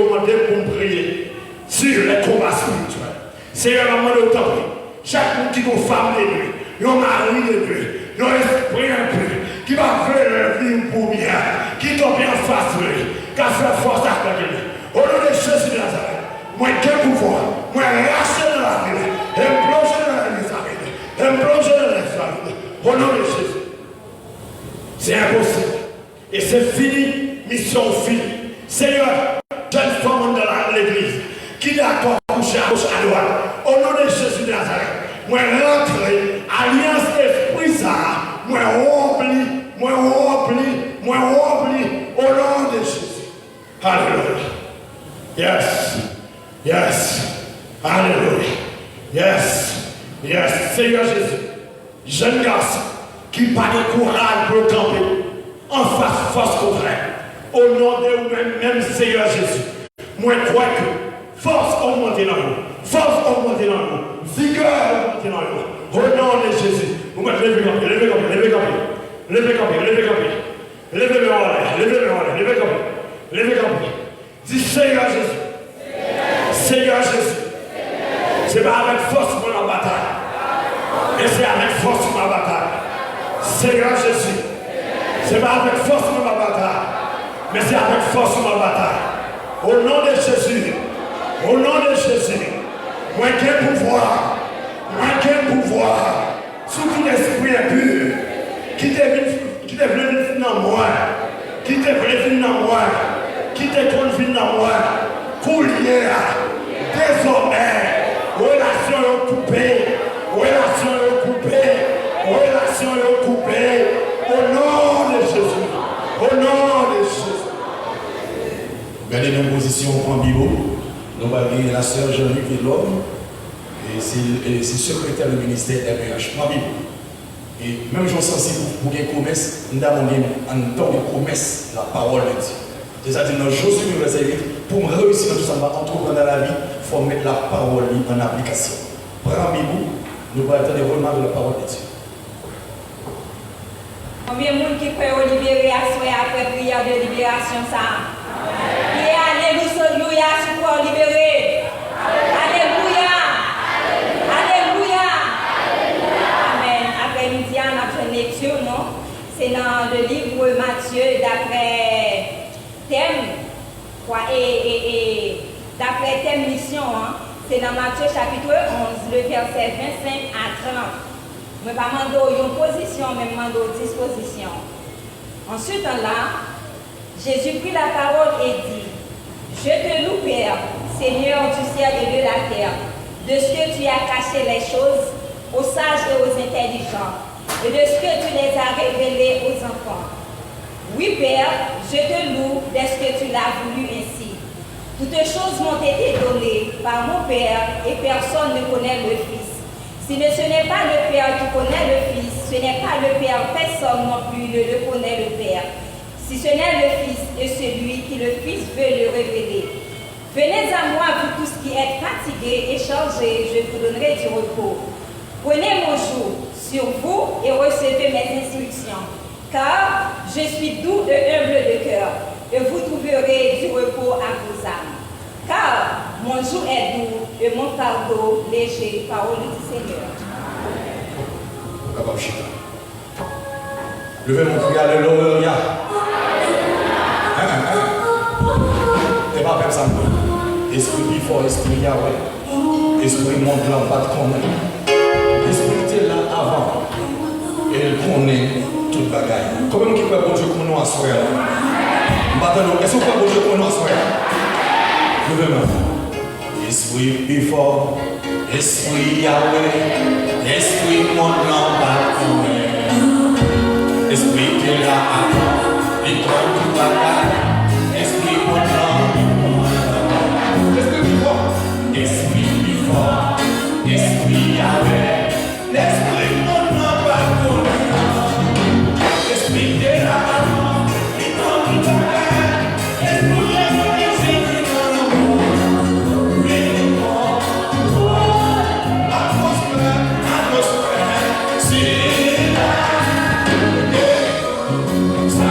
demandé pour me prier sur les combats spirituels. Seigneur, je demande au temps. Chaque monde qui a une femme de lui, un mari de lui, un esprit un peu, qui va faire leur vie pour bien, qui tombe bien face de lui, qui a fait force à lui. Au nom de Jésus de Nazareth, moi qui ai pouvoir, moi lâcher dans la vie, et plonger dans la vie, et plonger dans la vie. Au nom de Jésus. C'est impossible. Et c'est fini, mission finie. Seigneur, jeune femme dans l'église, qui d'accord coucher à gauche à droite, au nom de Jésus de Nazareth, moi rentrer, alliance esprit ça, moi oublie, au nom de Jésus. Alléluia. Yes. Alléluia. Yes. Seigneur Jésus, jeune garçon, qui pas de courage pour camper, en face force contraire. Au nom de vous-même, Seigneur Jésus, moi crois que force augmente dans nous, vigueur augmente dans nous. Au nom de Jésus, vous mettez levez camper. Dis Seigneur Jésus, c'est pas avec force pour la bataille, mais c'est avec force pour la bataille. Seigneur Jésus, c'est pas avec force pour la bataille, mais c'est avec force pour la bataille. Au nom de Jésus, moi qui ai pouvoir, sous tout esprit impur, qui te veut dans moi, qui te veut dans moi, qui te conduit dans moi, pour lier désormais, relation coupée, au nom de Jésus. Regardez nos positions en Bible. Nous allons voir la sœur Jean-Luc Villhomme, et c'est secrétaire du ministère MH en Bible. Et même j'en sensible pour une promesse, nous avons un temps de promesse, la parole de Dieu. C'est-à-dire dans Josué verset 8, pour réussir dans tout ça, on va entreprendre dans la vie, il faut mettre la parole en application. Prends Bible, nous allons attendre des remarques de la parole de Dieu. Combien de monde qui peut libérer après prière de libération ça? Et alléluia, tu peux libérer. Alléluia. Amen. Après-midi, on a fait une lecture, non? C'est dans le livre Matthieu, d'après thème, et d'après thème mission, hein? C'est dans Matthieu chapitre 11, le verset 25 à 30. Je ne vais pas demander une position, mais demander une disposition. Ensuite, là, Jésus prit la parole et dit, je te loue, Père, Seigneur du ciel et de la terre, de ce que tu as caché les choses aux sages et aux intelligents, et de ce que tu les as révélées aux enfants. Oui, Père, je te loue de ce que tu l'as voulu ainsi. Toutes choses m'ont été données par mon Père, et personne ne connaît le Fils. Si ce n'est pas le Père qui connaît le Fils, ce n'est pas le Père, personne non plus ne le connaît le Père. Si ce n'est le Fils et celui qui le Fils veut le révéler. Venez à moi, vous tous qui êtes fatigués et chargés, je vous donnerai du repos. Prenez mon joug sur vous et recevez mes instructions, car je suis doux et humble de cœur, et vous trouverez du repos à vos âmes. Car mon joug est doux et mon fardeau léger, parole du Seigneur. Levez mon cri, alléluia. T'es pas comme ça. Esprit plus fort, esprit Yahweh. Esprit monte là, pas de connaître. Esprit était là avant. Et il connaît toute bagaille. Comment qui peut bon Dieu qu'on nous assoie là? Est-ce qu'on peut bon Dieu qu'on nous assoie? Levez-moi. Esprit plus fort, esprit Yahweh. Esprit monte là, pas de connaître. Esprit qui est là avant. Il connaît toute bagaille. Esprit monte là. Esprit fort, esprit Yahweh, l'esprit mon nom va connaître, l'esprit de la maman, il compte tout à l'esprit est dans le monde, atmosphère, c'est là, ça,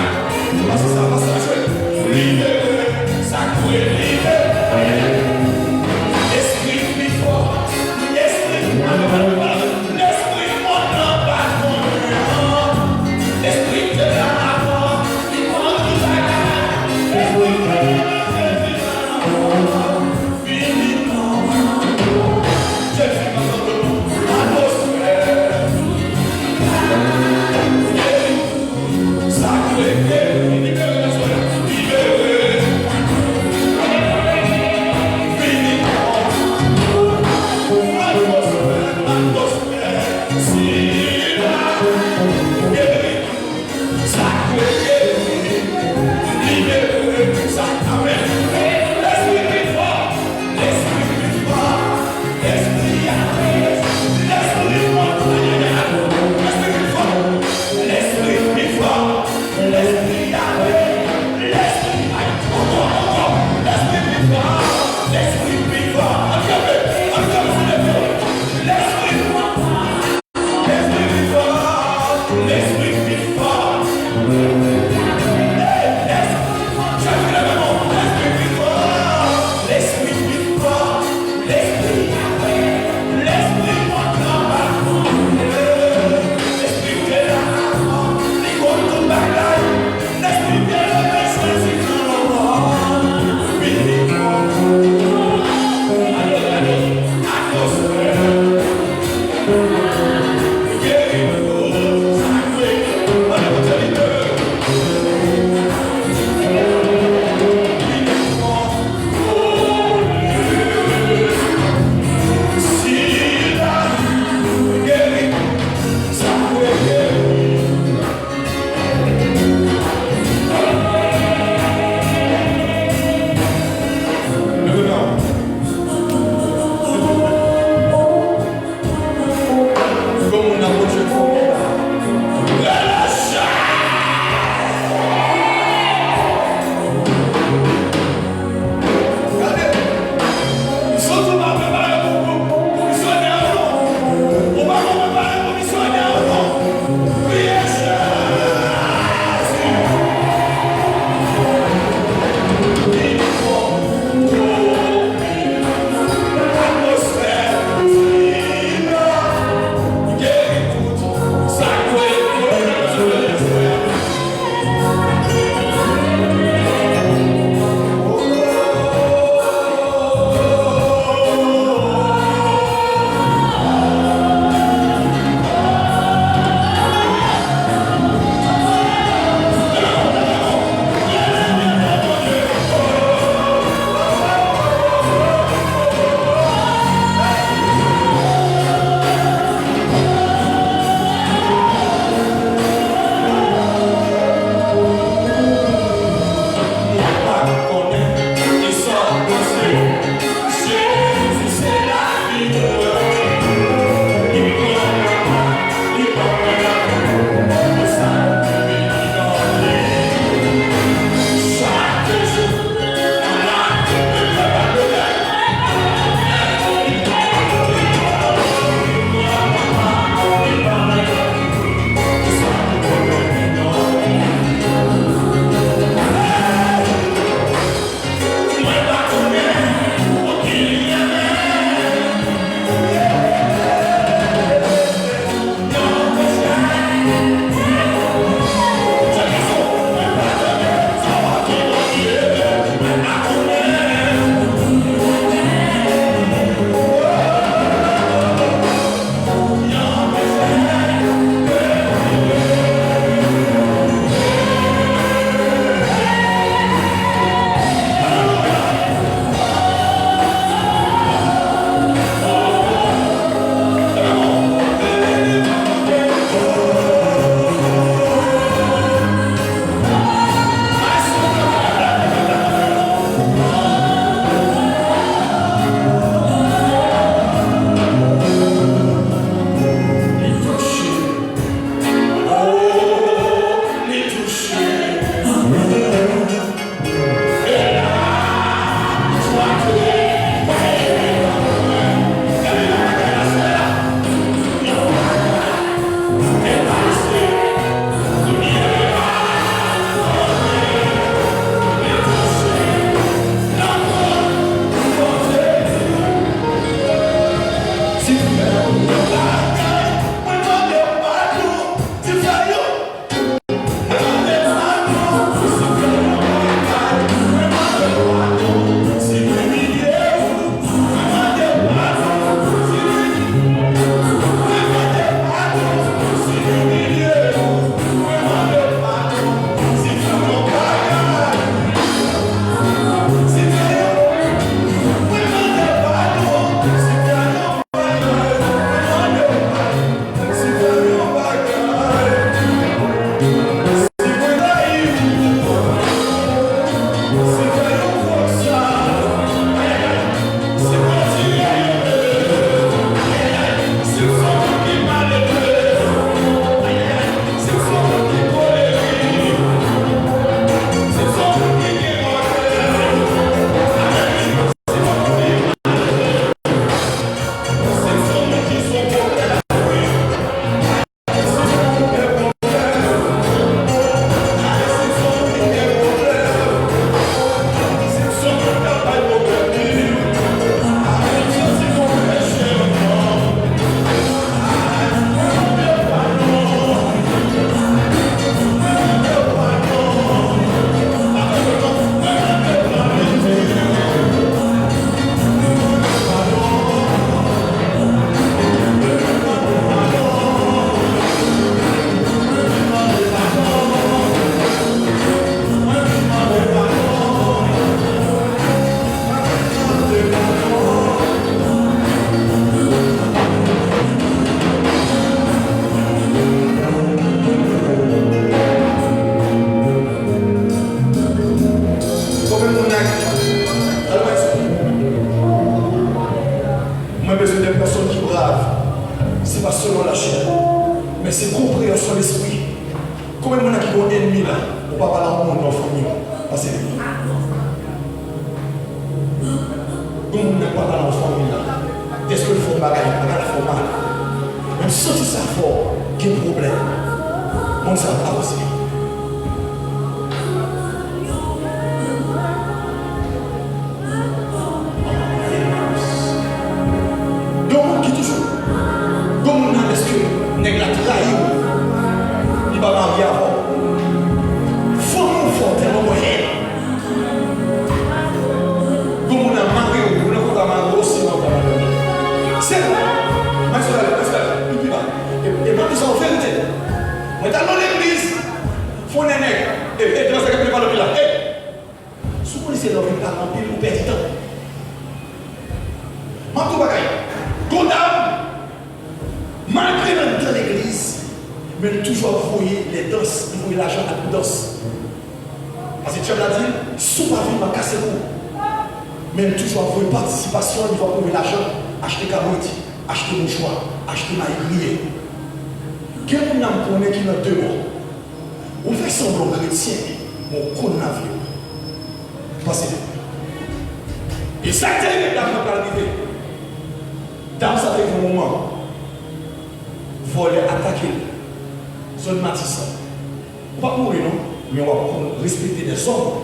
c'est pas selon la chair, mais c'est compréhension de l'esprit. Combien de gens qui ont un ennemi là, on ne va pas parler au monde dans la famille. Parce que comment on n'a pas parlé dans la famille là, est-ce que le fond bagaille, le fond mal. Même si ça fort, il y a un problème. On ne sait pas aussi. Donc, qui toujours? Comment on a est-ce que nèg la trahi ou il va marier avant? Faut nous faire tellement moyen. Comment on a marié ou on a marié aussi dans la famille. C'est vrai. Mais c'est vrai. Et pas tout ça en vérité. Mais dans l'église, il faut un nègre. Et dans ce cas, il va le là. Si vous laissez l'homme par remplir, vous perdez du temps. Mantou bagaille. Godam, malgré même dans l'église, mais toujours voyez les danses, vous voyez l'argent à la danse. Parce que Dieu l'a dit, sous ma vie, il va casser vous. Mais toujours voyez participation, il va trouver l'argent, acheter carottes, acheter mouchoir, acheter maïs grillé. Quel monde connaît qui n'a deux mots? On fait semblant chrétien, on connaît la vie. Parce que. Et ça t'aide dans la réalité. Dans certains moments, voler, attaquer, zone matissant. On ne va pas mourir, non? Mais on va respecter les hommes,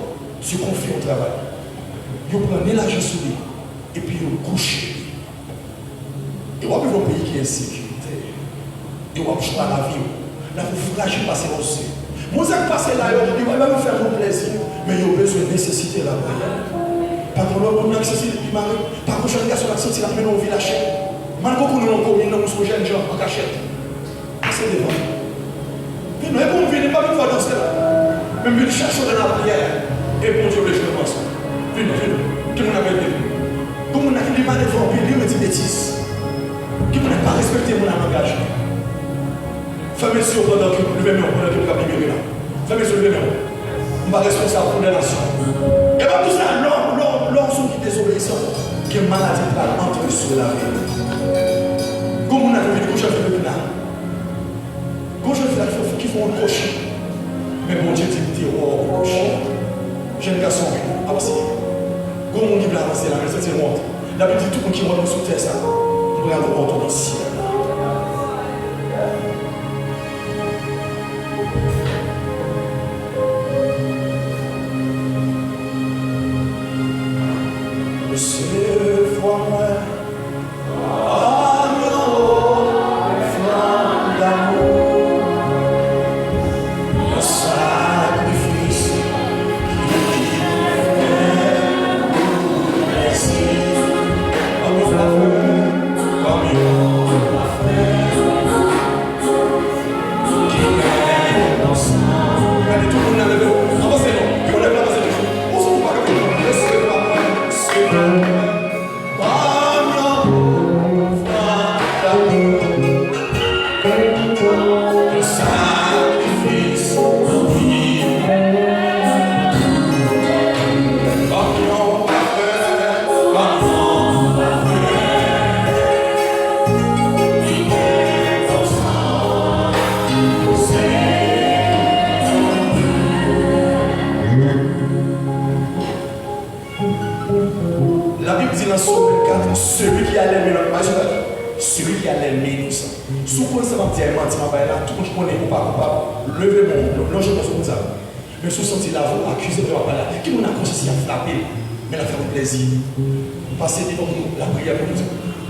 se confier au travail. Ils prennent l'argent sur lui, et puis ils couchent. Et on va vivre un pays qui est insécurité. Et on va jouer à la vie. Là, vous fragile passer aussi. Vous êtes passé là, il va même faire mon plaisir, mais il y a besoin de nécessiter la prière. Par contre, l'homme a accessible depuis Marie. Par contre, je regarde sur la sortie, la main au village. Malgré que nous avons commis, nous sommes jeunes gens en cachette. C'est devant. Mais nous ne venons pas une fois dans cela. Même nous cherchons dans la prière. Et bon Dieu, les choses commencent. Venez. Qui m'en appelle de nous? Comme on a fait des manœuvres, il me dit bêtises. Qui m'en a pas respecté mon langage. Femme sur pendant que nous venons, pendant que nous avons libéré là. Femme sur le venons. On va responsable pour les nations. Et bien tout ça, l'homme sont qui désobéissants. Qui est maladie par entrer sur la vie. Comme on a vu que je fais le plan. Quand je fais la chose, il faut un crochet. Mais bon Dieu dit, oh, crochet. Jeune garçon, avancez. Quand on dit avancer là, mais c'est monte. La Bible dit tout le monde qui monte sous terre, ça. Il regarde le montant dans le ciel.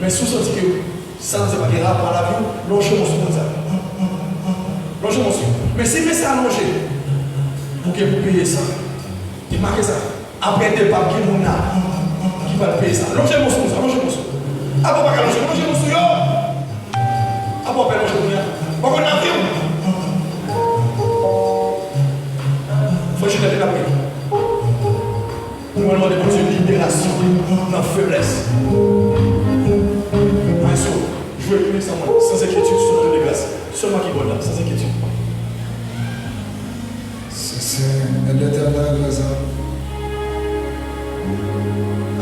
Mais sous senti que ça ne s'est pas rapport à la vie, longez mon sou comme ça. Longez mon sou. Mais si vous faites ça allonger, pour que vous payiez ça, il marque ça. Après des papiers, qui va payer ça. Longez mon sou comme ça, longez mon sou. Après, pas longez mon sou, yo. Après, pas longez mon sou. Pas qu'on a vu. Faut que je te la paix. Nous allons demander une libération dans la faiblesse. Je vais sans moi, sans inquiétude, sur le de grâce. Seulement qui vole là, sans inquiétude. C'est l'éternel les âmes.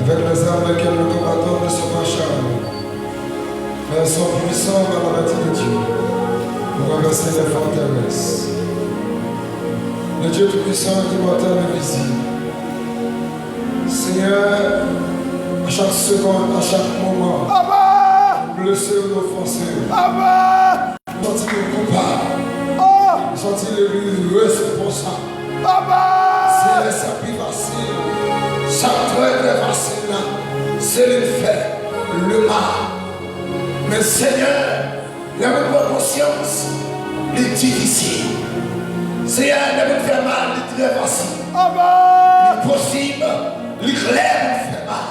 Avec les âmes lesquelles nous combattons ne sont pas charmes. Mais son puissant dans la bâtie de Dieu pour renverser les forteresses. Le Dieu Tout-Puissant qui immortel et invisible. Seigneur, à chaque seconde, à chaque moment, blessé ou offensé, sorti le coupable, sorti le responsable. C'est les plus facile. Chaque fois est facile, c'est le fait, le mal. Mais Seigneur, la même conscience, est difficile. Seigneur, la même fait mal, est très facile. Il est possible, il est clair, il fait mal.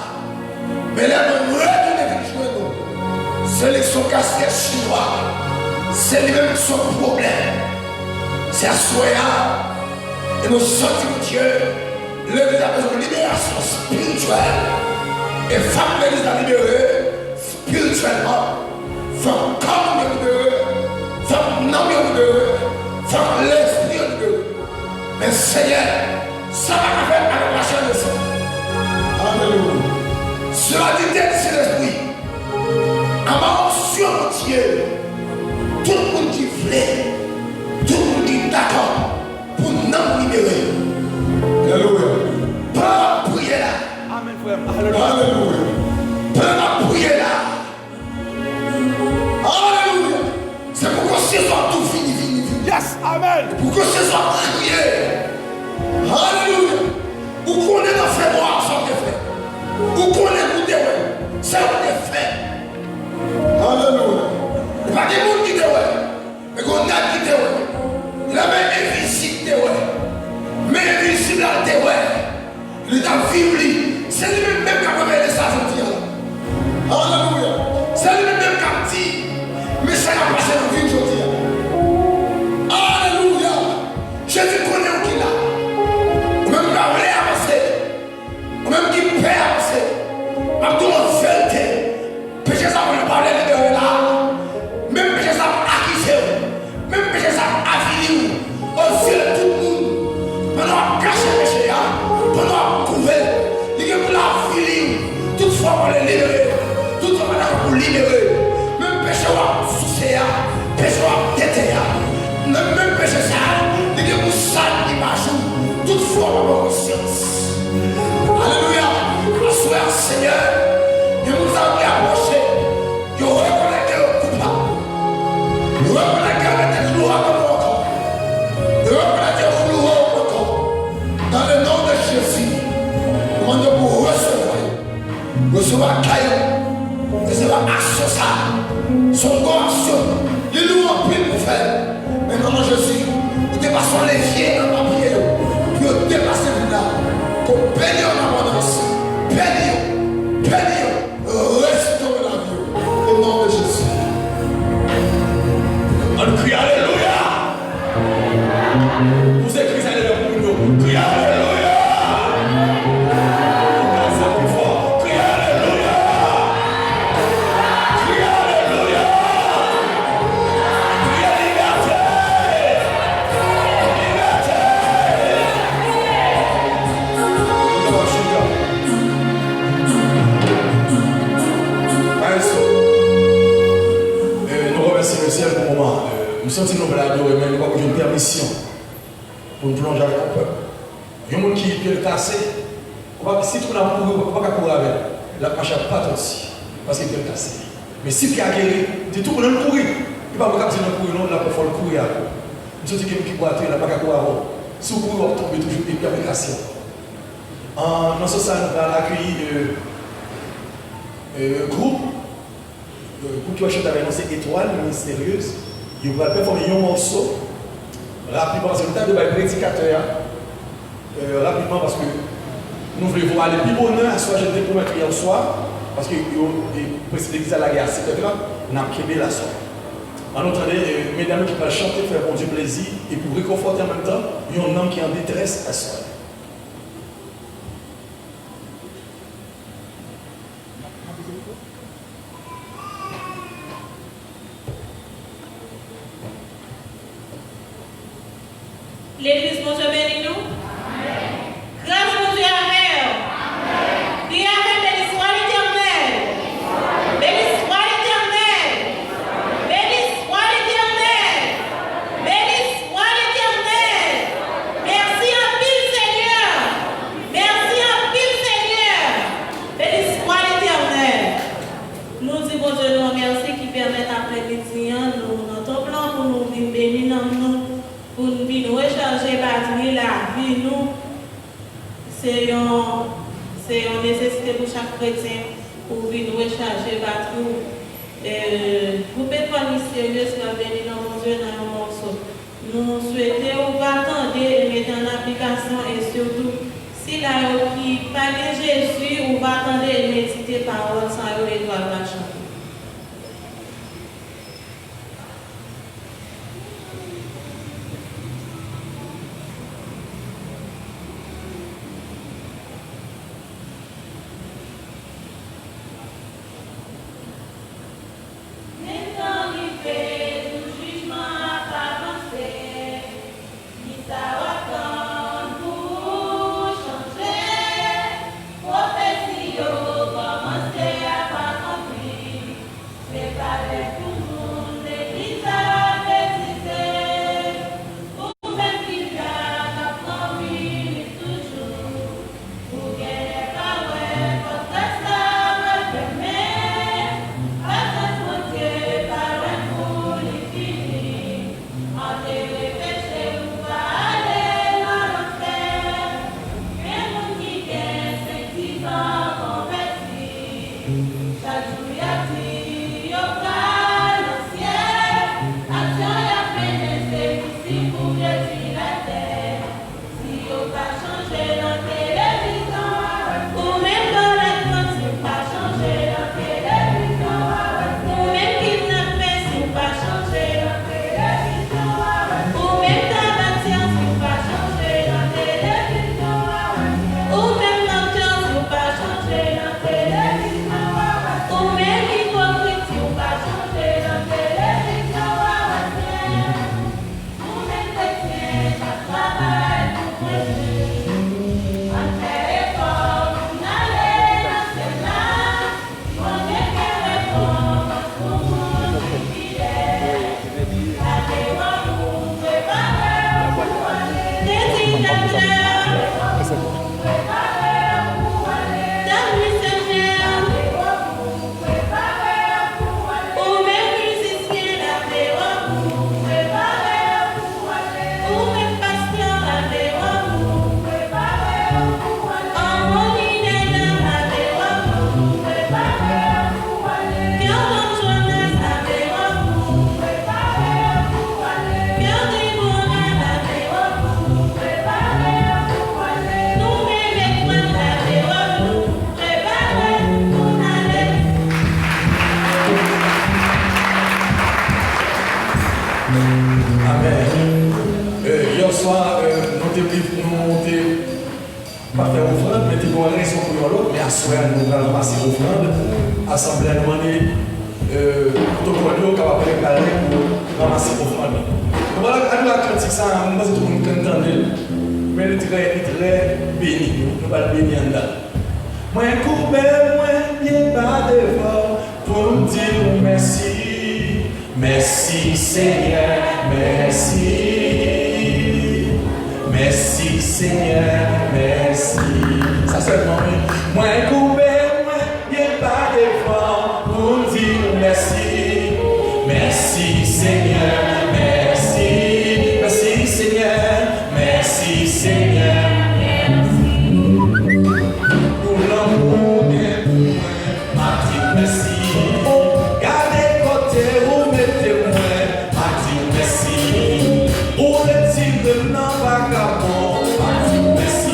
Mais la même retourner jouer nous. C'est les son casquette chinois. C'est lui-même son problème. C'est à soi. Et nous sentons Dieu, l'Église a besoin de libération spirituelle. Et femme l'Église a libérée spirituellement. Femme corps libérée, femme non libérée, femme l'esprit libérée. Mais Seigneur, ça va faire à la chaîne de ça. Alléluia. Cela dit c'est l'esprit. Avant sur Dieu, tout le monde qui voulait, tout le monde qui est d'accord. Pour nous libérer. Alléluia. Pas la prière là. Amen, frère. Alléluia. Pas la prière là. Alléluia. C'est pour que ce soit tout fini. Yes, amen. Pour que ce soit prié. Alléluia. Où qu'on est dans fait voir sans défait. Où qu'on est goûté, c'est un défait. Alléluia. Pas des gens qui défait. Mais qu'on a qui défait. La main invisible, mais invisible à terre. Il a vécu. C'est lui-même qui a révélé ça, je dis. Alléluia. C'est lui-même qui a dit. Mais ça a passé dans la vie, je dis. Alléluia. Jésus connaît où il a. Même qui a avancer. Même qui peut avancer. Même qui a vérité. Péché ça, on ne parle de là. Même péché ça, acquis. Même péché ça, affini. On fait tout le monde. Pendant qu'on cache le péché, pendant qu'on couvre, il y a pour la vie. Toutefois, on les libérer. Toutefois, on les libérer. Même péché, on soucier. Péché, on déter. Même péché, ça, il y a pour ça qui marche. Toutefois, on a conscience. Alléluia. Assoir, Seigneur, il nous a bien approché. Il reconnaît que le coupable. Il reconnaît que le gloire comme encore. Il reconnaît que le gloire encore. Dans le nom de Jésus, nous demandons pour recevoir caillou, recevoir action ça. Son corps action. Il nous remplit pour faire. Mais dans Jésus, nous dépassons les pieds dans la prière. Puis nous dépassons là. Pour bénir en abondance. Bénir. Restaure la vie. Au nom de Jésus. On crie Alléluia. Vous écrivez Alléluia pour nous. Crie Alléluia. C'est plus fort. Crie Alléluia. Crie Alléluia. Crie liberté. Liberté. Nous remercions le ciel pour le moment. Nous sentons nous adorer, mais nous avons une permission pour nous plonger avec le peuple. Il y a des gens qui peuvent le casser. Si tu n'as pas courir avec, la pacha pas aussi. Parce qu'il peut le casser. Mais si tu as guéri, tu tout le monde courir. Il ne peut pas dire courir, non, il faut le courir. Nous sommes quelqu'un qui boit, il n'a pas qu'à courir avant. Si vous courez, vous tombez toujours et puis avec casser. Dans ce sens, nous allons accueillir groupe. Pour qui va chanter avec nous, c'est Étoile Mystérieuse. Il va performer un morceau rapidement, parce que nous avons des prédicateurs rapidement, parce que nous voulons aller plus bonheur à soi, je vais promettre hier soir, parce que le président de l'église à la guerre, etc., nous avons quitté la soirée. En entendant, mesdames qui vont chanter, faire bon Dieu plaisir, et pour réconforter en même temps, il y a un homme qui est en détresse à soi. L'église, mon Dieu, bénis-nous. Grâce, mon Dieu, Amen. Dis Amen, béni soit l'Éternel. Béni soit l'Éternel. permettre après-midi, nous, notre plan pour nous venir bénir nous, pour nous venir recharger batterie, la vie, nous, c'est une nécessité pour chaque chrétien pour venir recharger batterie. Vous pouvez pas nous sérieux si vous venez dans mon Dieu dans un morceau. Nous souhaitons vous attendre et mettre en application et surtout, si la qui parle Jésus, vous attendre et méditer parole sans les doigts de la chanter. Assemblée à demander protocole capable de préparer pour ramasser l'offrande. Voilà, à la critique, ça, on va se trouver une cantine, mais il est très béni. Nous allons bénir en dedans. Moi, coupé, moi, il pas d'effort pour me dire merci. Merci, Seigneur, merci. Merci, Seigneur, merci. Ça, seulement, moi, coupé. Pas d'effort pour dire merci. Merci Seigneur, merci. Merci Seigneur, merci Seigneur. Pour l'amour de moi, m'a dit merci. Gardez côté ou mettez-moi, m'a dit merci. Pour le type de non vagabond, m'a dit merci.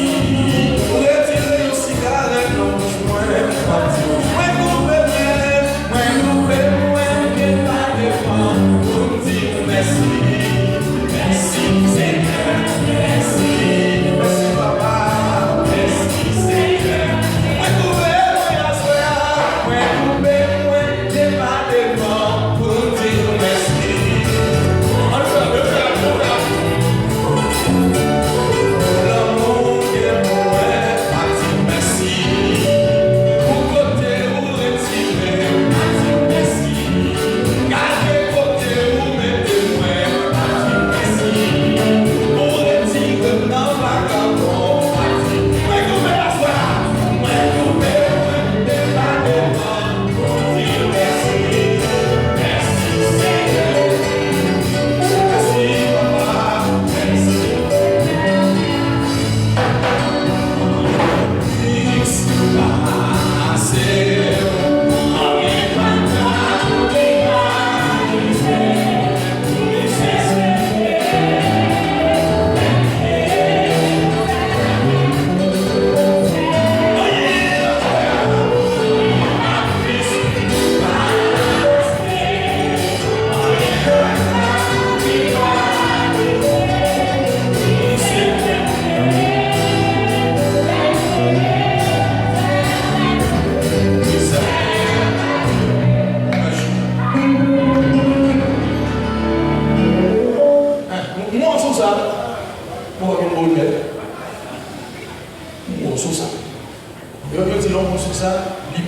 sur ça, il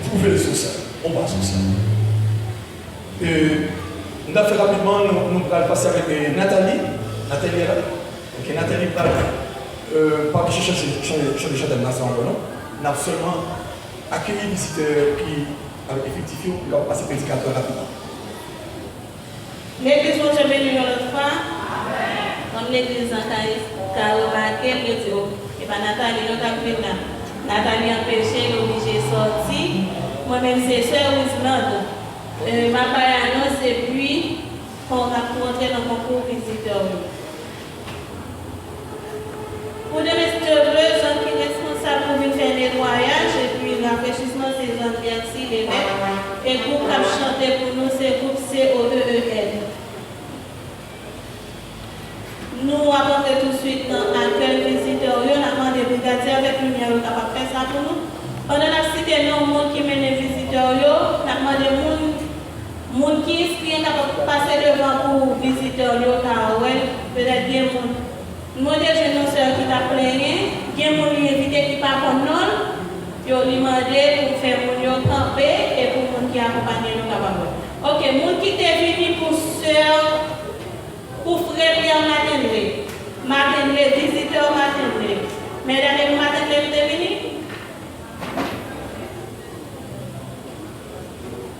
prouve sur ça. On va sur ça. On a fait rapidement, nous allons passer avec Nathalie. Nathalie est là. Ok, Nathalie va pas chercher le château national, non. On a seulement accueilli les visiteurs qui, avec effectif, qui ont passé prédicateur rapidement. L'église, je vais venir l'autre fois. Comme l'église en Caromaquet, je dis, et pas Nathalie, nous avons fait là. Nathalie a empêché, obligé de sortir. Moi-même, c'est Sœur Wisland. Ma parole, c'est puis qu'on a rentré dans mon cours visiteur. Pour les messieurs bleus, sont qui responsables pour venir faire nettoyage et puis l'enrichissement, c'est Jean-Pierre l'évêque. Et le groupe qui a chanté pour nous, c'est le groupe COEEL. Nous avons fait tout de suite dans l'accueil visiteur. On a demandé des brigadiers avec lumière capable de faire ça pour nous. On a cité le monde qui mène les visiteurs. On a demandé les gens qui sont capables de passer devant pour visiteurs. Peut-être bien les gens. Nous avons des jeunes soeurs qui t'a plaigné. Il y a des gens qui invités qui ne sont pas non. Ils ont demandé pour faire les gens camper et pour les gens qui accompagnent nous. Ok, les gens qui sont venus pour soeurs. Pour frère Pierre Matinlé, visiteur Matinlé. Mesdames, Matinlé, vous êtes venus?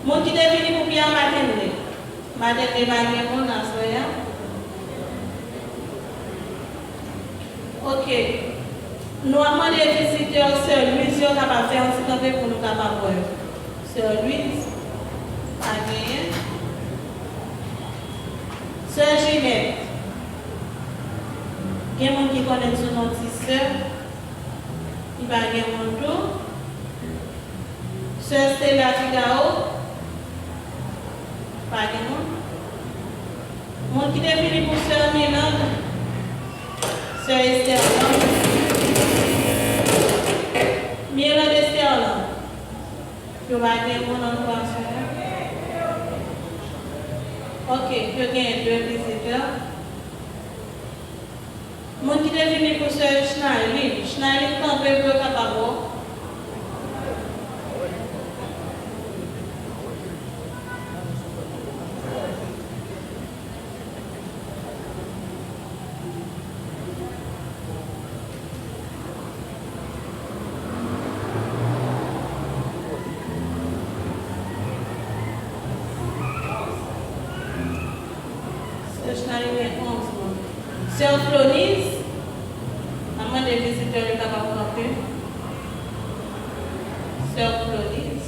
Mon qui est venu pour Pierre Matinlé. Matinlé va gagner mon answer. Ok. Nous avons des visiteurs, Sœur Louise, qui sont capables de faire un petit peu pour nous capables de voir. Sœur Louise, à gagner. Sœur Ginette, il y a des gens qui connaissent son nom de sœur, il va gagner mon tour. Sœur Stella Figaro, pas de monde. Mon qui est venu pour Sœur Mélande, Sœur Esther Lang, Mélande Esther Lang, il va gagner mon nom de sœur. Ok, je gagne 2 visiteurs. Mon qui est venu pour Sœur Schneider. Schneider, quand on peut capable. Sœur Flonis, maman des visiteurs de Capacampé. Sœur Flonis.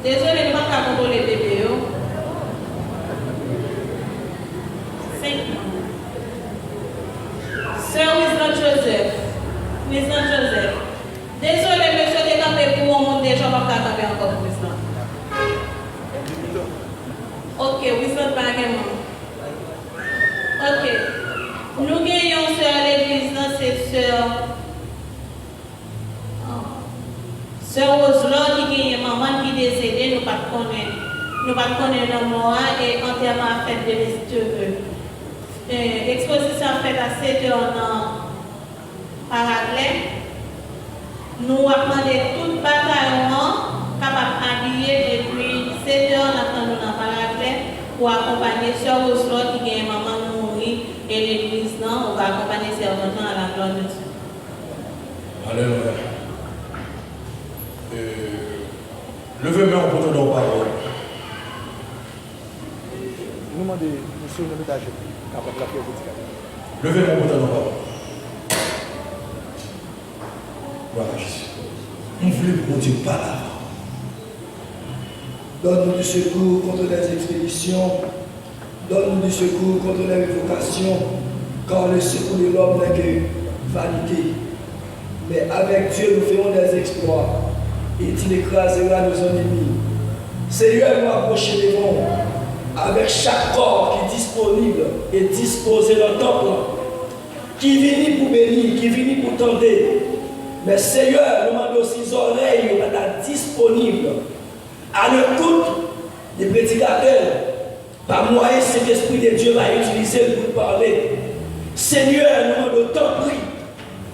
Désolé, je ne vais pas contrôler les bébés. Sœur Wisland Joseph. Désolé, monsieur, de camper pour un monde déjà pas camper encore pour Wisland. Ok, Wisland pas gagné. Ok. Nous gagnons sœur à l'église, c'est sœur Roselot qui gagne maman qui décédée, nous ne connaissons pas le nom et entièrement fait de l'histoire. L'exposition faite à 7 heures dans Paraclet. Nous avons demandé toute bataillon capable d'habiller depuis 7 heures dans Paraclet pour accompagner Sœur Roselot qui gagne maman nous mourir et l'église. On va accompagner Sœur Roselot à la gloire de Dieu. Alléluia. Levez-moi en portant nos paroles. Nous demandons, monsieur, le métage. Levez mon bouton dans la voilà, Jésus. On voulait que Dieu parle avant. Donne-nous du secours contre les expéditions. Donne-nous du secours contre les révocations. Car le secours de l'homme n'est que vanité. Mais avec Dieu, nous ferons des exploits. Et il écrasera nos ennemis. Seigneur, nous approcher devant avec chaque corps qui est disponible et disposé dans ton plan, qui vient pour bénir, qui vient pour tenter, Mais Seigneur, nous demandons ses oreilles être disponibles à l'écoute des prédicateurs. Par moyen, cet esprit de Dieu va utiliser pour parler. Seigneur, nous demandons ton prix.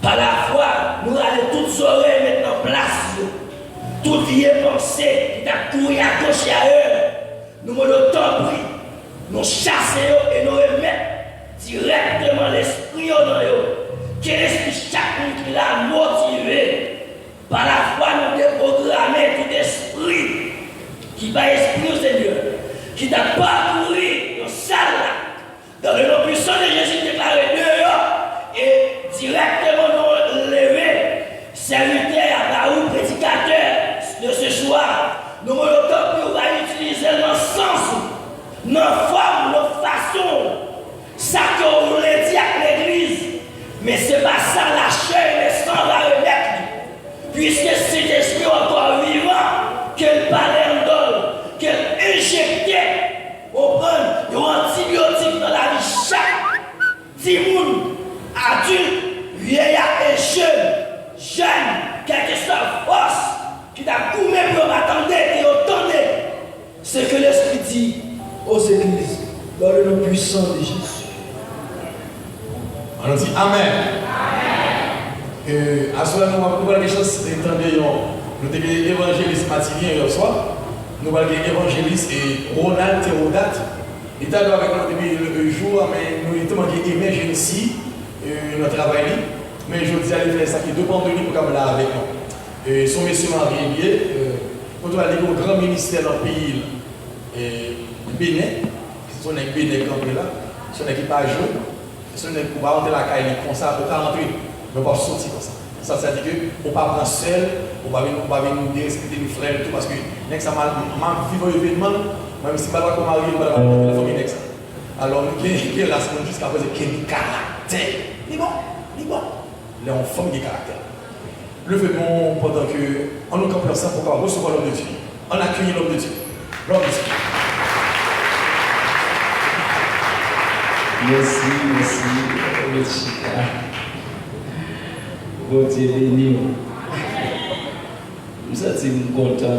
Par la foi, nous allons toutes oreilles mettre en place. Toute vieille pensée qui t'a couru à gauche et à eux. Nous demandons ton prix. Nous chassons et nous remettons directement l'esprit dans eux. Quel esprit chaque monde qui l'a motivé. Par la foi, nous déprogrammons tout esprit qui va esprit au Seigneur, qui t'a parcouru dans salle, dans le nom puissant de Jésus déclaré dehors et directement nous lever, serviteur à Baou, prédicateur de ce soir. Nous on va utiliser nos sens, nos formes, nos façons, ça qu'on voulait dire à l'église, mais ce n'est pas ça la chair, mais sans la remettre, puisque cet esprit encore vivant, qu'elle parlait en dol, qu'elle injectait au bon antibiotique dans la vie chaque 10 personnes, adultes, vieillards et jeunes, quelle que soit la force, qui t'a coupé pour m'attendre et attendre ce que l'Esprit dit aux églises dans le nom puissant de Jésus. On dit Amen. À ce moment, nous avons quelque chose d'entendre. Nous avons l'évangéliste Matinien hier soir. Nous avons l'évangéliste Ronald Théodat. Il était avec nous depuis le jour, mais nous avons émergency notre travail. Mais je dis à l'église, ça qui dépend de lui pour qu'on là avec nous. Son monsieur Marie-Lié, quand on a dit au grand ministère dans le pays, Bénin, son équipe Bénin là, son équipe a joué, son équipe va rentrer la caille comme ça, pour rentrer, mais on va sortir comme ça. Ça veut dire qu'on ne va pas prendre seul, on va venir nous respecter nos frères et tout, parce que ça m'a vivre un événement, même si je ne vais pas comme Marie, on va la famille next. Alors, nous avons la semaine jusqu'à présent, quel caractère. Il est bon. Là, on forme des caractères. Le faisons pendant que, on nous campe ensemble pour recevoir l'homme de Dieu. On accueille l'homme de Dieu. L'homme de Dieu. Merci. Bon Dieu béni. Je suis content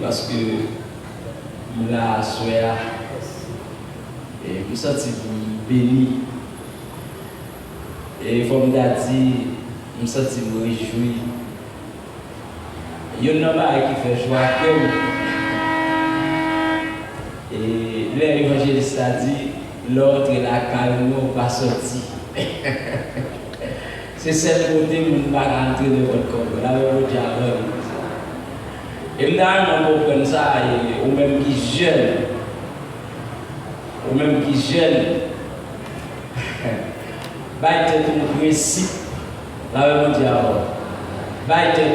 parce que je la soeur et je suis béni. Et comme je dit, je suis réjoui. Il y a un homme qui fait joie et l'évangéliste a dit l'autre la calme va sortir. C'est cette côté où nous va rentrer dans votre corps. Là, vous diable. Et nous comprenons ça, ou même qui jeune, baille ton principe. Là, vous diable. Baille ton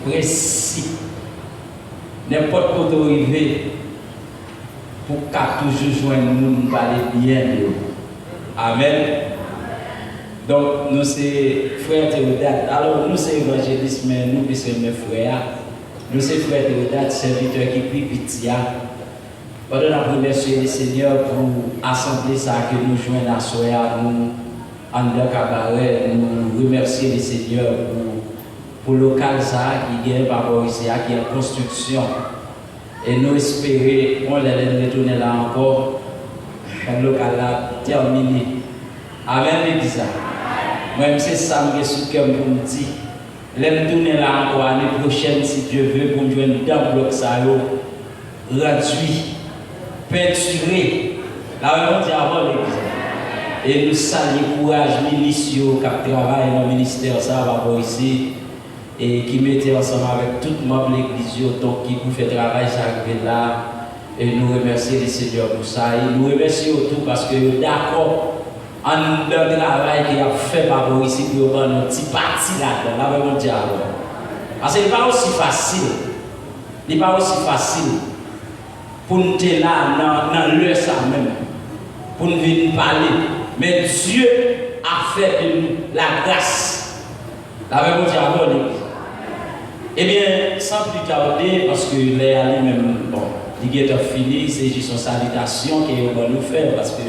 principe. N'importe quoi d'arriver pour qu'à toujours joindre nous parler bien. Amen. Donc, nous sommes frères Théodate. Alors, nous sommes évangélistes, mais nous sommes mes frères. Nous sommes frères Théodate, serviteurs qui prient pitié. Pendant la remercier le Seigneur pour assembler ça que nous joignons à soir, nous, en de cabaret, nous remercier le Seigneur pour le local ça qui est par rapport ici, qui est en construction. Et nous espérons qu'on allait retourner là encore, le local là terminé. Amen, l'église. Moi, c'est ça que je suis pour me dire. L'aime tourner là encore l'année prochaine, si Dieu veut, pour nous jouer dans le bloc ça, réduit, peinturé. Là, on dit avant l'église. Et nous saluons le courage ministériel qui travaille dans le ministère, ça va pour ici. Et qui mettait ensemble avec tout le monde de l'église, donc qui vous fait travail, ça arrive là. Et nous remercions le Seigneur pour ça. Et nous remercions tout parce que d'accord. En le travail qu'il a fait par ici pour avoir un petit parti là-dedans, là vraiment diable. Parce que ce n'est pas aussi facile. Ce n'est pas aussi facile pour nous être là dans l'heure ça même. Pour nous venir parler. Mais Dieu a fait de nous la grâce. Là vraiment diable. Eh bien, sans plus tarder, parce que les allés même, bon, il est fini, c'est juste une salutation qu'il va nous faire parce que.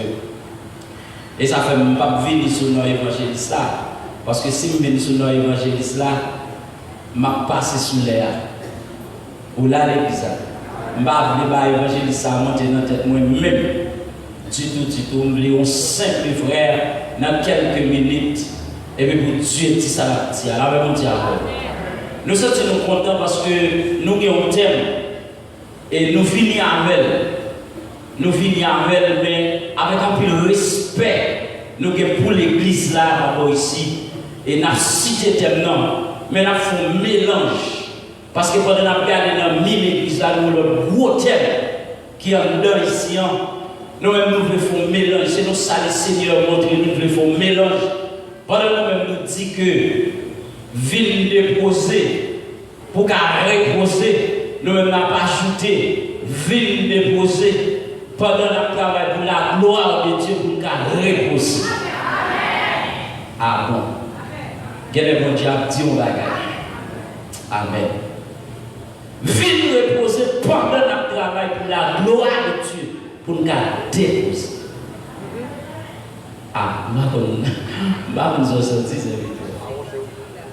Et ça fait même pas venir sur nos évangélistes là. Parce que si je viens sur l'évangéliste là, je vais passer sous l'air. Ou là, l'église. Je vais aller l'évangéliste à monter dans la tête moi-même. Tout, on simple frère, dans quelques minutes, et puis pour Dieu, dit ça là, nous sommes contents parce que nous avons un thème et nous finissons avec nous finissons avec, mais avec un peu de respect, nous avons pour l'église là, ici, et nous avons cité thème, mais nous avons un mélange. Parce que pendant que nous avons regardé dans 1000 églises là, nous avons le gros thème qui est en dedans ici. Nous-mêmes, nous voulons un mélange. C'est nous ça le Seigneur montre, nous voulons un mélange. Pendant que nous-mêmes nous disons que ville déposer pour qu'à reposer, nous-mêmes nous pas ajouté ville déposer pendant que nous travaillons pour la gloire de Dieu pour qu'à reposer. Ah bon. Quel est mon Dieu dit on va gagner. Amen. Ville reposer pendant que nous travaillons pour la gloire de Dieu. Pour nous déposer. Ah, je me senti,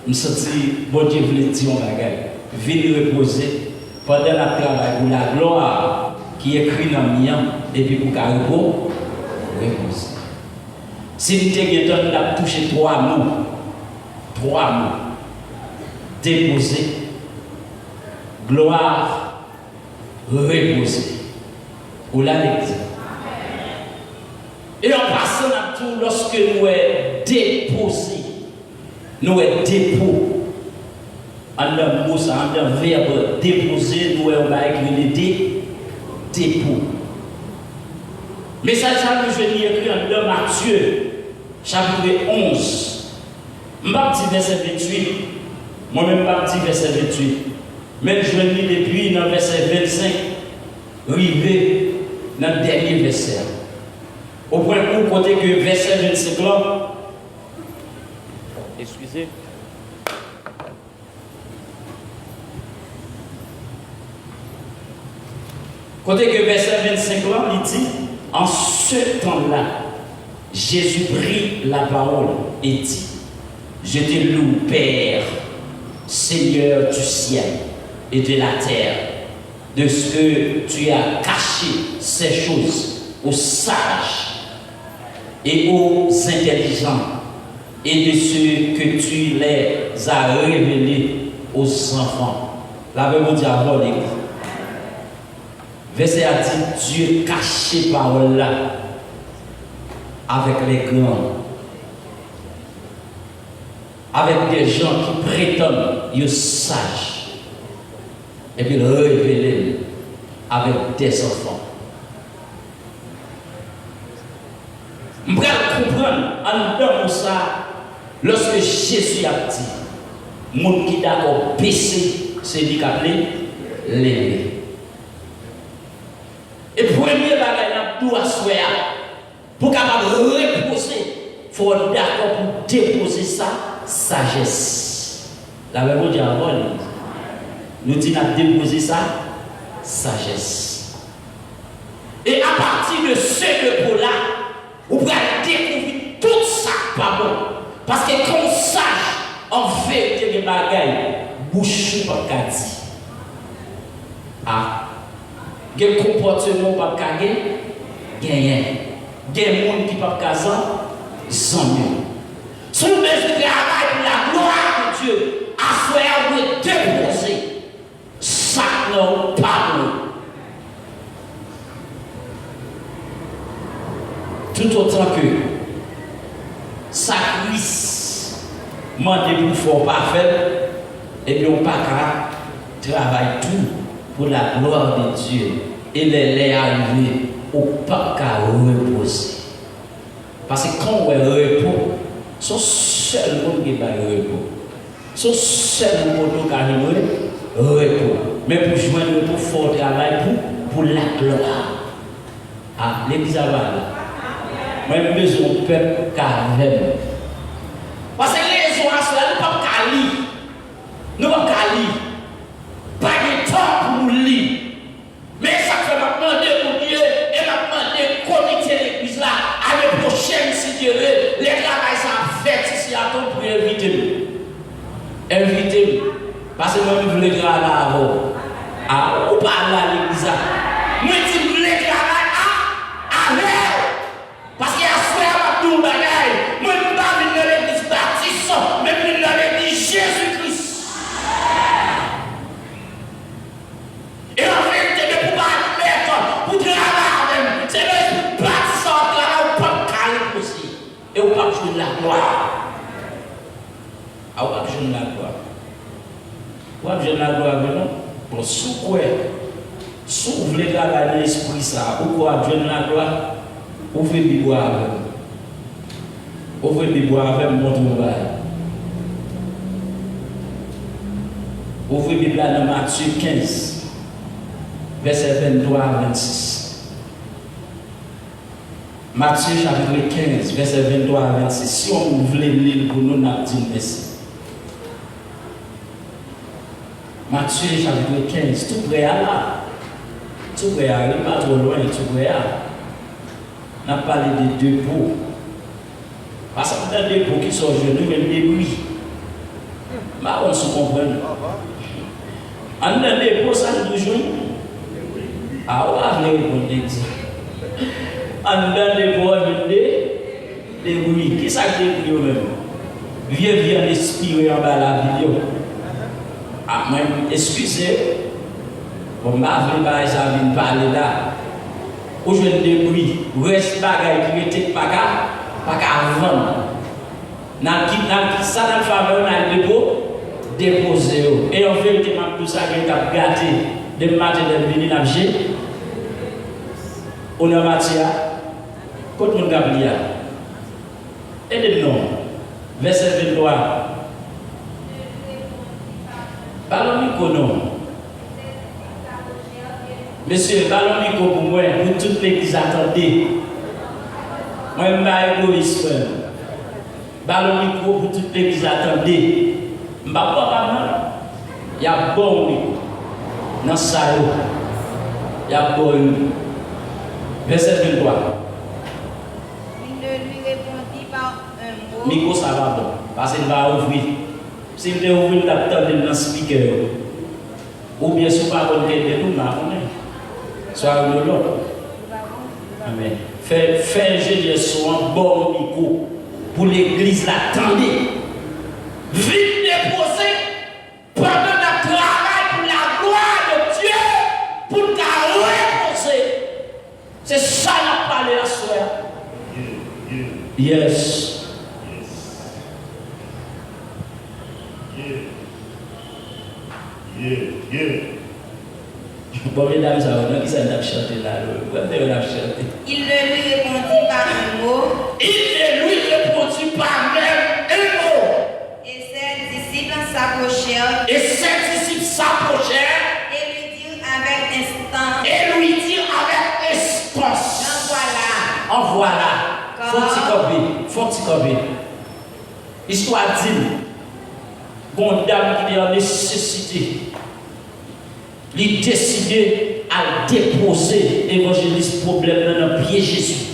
je me senti, bon Dieu voulait dire, on va gagner. Venez reposer pendant le travail pour la gloire qui est écrit dans le mien et puis pour qu'à reposer. Si nous avons touché 3 mots, déposer, gloire, reposer. Ou la l'église. Et en passant à tout, lorsque nous sommes déposés, nous sommes dépôt. En un mot, en un verbe déposer, nous sommes écrit dépôt. Mais ça, je l'ai écrit en Matthieu, chapitre 11. Je ne vais pas dire verset 28. Moi-même, je ne vais pas dire verset 28. Mais je lis depuis dans verset 25, arrivé dans le dernier verset. Au point où, côté que verset 25 là, excusez. Côté que verset 25 là, il dit, en ce temps-là, Jésus prit la parole et dit, je te loue, Père, Seigneur du ciel et de la terre, de ce que tu as caché ces choses aux sages et aux intelligents, et de ce que tu les as révélés aux enfants. La Bible dit à l'église. Verset a dit, Dieu caché parole là avec les grands, avec des gens qui prétendent être sages. Et puis le révéler avec des enfants. Je vais comprendre en dedans ça, lorsque Jésus a dit, mon qui d'accord baissé, c'est lui qui a appelé l'élevé. Et premier bagage dans tout assoir, pour capable reposer, il faut être d'accord pour déposer sa sagesse. La Bible dit avant, nous disons à déposer sa sagesse. Et à partir de ce dépôt-là, vous pouvez découvrir tout ça pas bon. Parce que comme sage, en vérité des bagailles, bouche pas qu'à dire. Ah, quel comportement pas qu'à gagner. Des gens qui pas qu'à sans mieux. Si vous devez travailler pour la gloire de Dieu, à faire vous déposer. Ça non pas bon. Tout autant que sacrifice, mandé pour faire pas faire, et bien on pas qu'à travailler tout pour la gloire de Dieu. Et les arriver au pas qu'à reposer. Parce que quand on est repos, son seul monde qui va repos. Son seul monde qui va repos. Mais pour joindre pour faire travail pour la gloire. Ah, l'église va là. Moi, j'ai besoin de peuple carrément. Parce que les gens, nous ne pouvons pas lire. Nous ne pouvons pas lire. Pas de temps pour lire. Mais ça fait maintenant pour Dieu et maintenant le comité de l'église là, à la prochaine, si Dieu veut, les travail ça fait ici à tout pour éviter. respecter. Parce que moi, je voulais travailler avant. Ah, ou pas là à l'église. Moi, je voulais travailler à l'air. Parce qu'il y a un frère à tout le bagage. Moi, je ne vais pas venir dans l'église baptiste, mais je vais dans l'église Jésus-Christ. Et en fait, je ne peux pas admettre pour travailler même. C'est l'esprit baptiste en travail, ou pas calme aussi. Et ou pas jouer la gloire. Ah, ou pas jouer la gloire. Ou pas jouer la gloire, non? Bon, sous quoi? Si vous voulez travailler l'esprit, ça, ou quoi jouer la gloire? Ouvrez les bois avec moi. Ouvrez les bois avec mon travail. Ouvrez les Bible dans Matthieu 15, verset 23 à 26. Matthieu chapitre 15, verset 23 à 26. Si on ouvre les livres pour nous, on a dit merci. Matthieu chapitre 15, tout près à là. Tout près à là, pas trop loin, tout près à là. On a parlé de deux pots. Parce que dans des pots qui sont jeunes, même des bruits. Mais on se comprend. En dans des pots, ça nous joue. Ah, on va répondre. En dans des pots, des bruits. Qui ça qui est bruit même? Viens respirer en bas la vidéo. Ah, moi, excusez. Bon, je ne vais pas parler là. Où je des bruits, reste bagaille qui était pas qu'à vendre. Dans ça dans faveur dans le dépôt déposer. Et en vérité tout ça qui a gâté de matin de venir dans G. On a matière. Quand on Gabriel. Et de nom. Verset 23. Parlons-nous non. Monsieur, ballon micro pour moi, pour toute l'église, attendez. Moi, je ne suis pas égoïste. Ballon micro pour toute l'église, attendez. Je ne suis pas mal. Il y a bon micro. Dans ça, il y a bon micro. Verset 23. Il ne lui répondit par un mot. Micro, ça va bon. Parce qu'il va ouvrir. Si vous ouvrir, vous attendez dans le speaker. Ou bien, si vous ne pouvez pas de nous, soit le l'autre. Amen. Fais Jésus soit un bon micro pour l'église l'attendez. Vite déposer pendant le travail pour la gloire de Dieu pour ta reposer. C'est ça la parole la soeur. Yes. Bon, mesdames, ça va, qui s'en a chanté là? Il ne lui répondit pas un mot. Il ne lui répondit pas même un mot. Et ses disciples s'approchèrent. Et ses disciples s'approchèrent. Et lui dirent avec instant. Et lui dirent avec espérance. En voilà. Faut-il copier. Histoire dit, bon dame qui est en nécessité. Il décidé à déposer l'évangéliste problème dans le pied Jésus.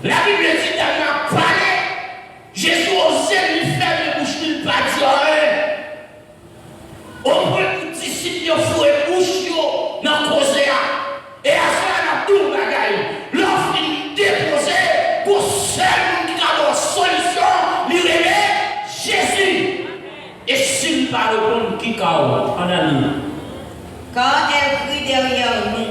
La Bible dit dans la parole, Jésus osait lui faire le bouche, il pas dit rien. Au point que les disciples ont foué bouche dans le cause. Et à ça, on a tout le bagaille. L'offre il déposé pour seul qui a une solution, il remet Jésus. Et s'il parle pour qui en ami. Quand elle crie derrière nous.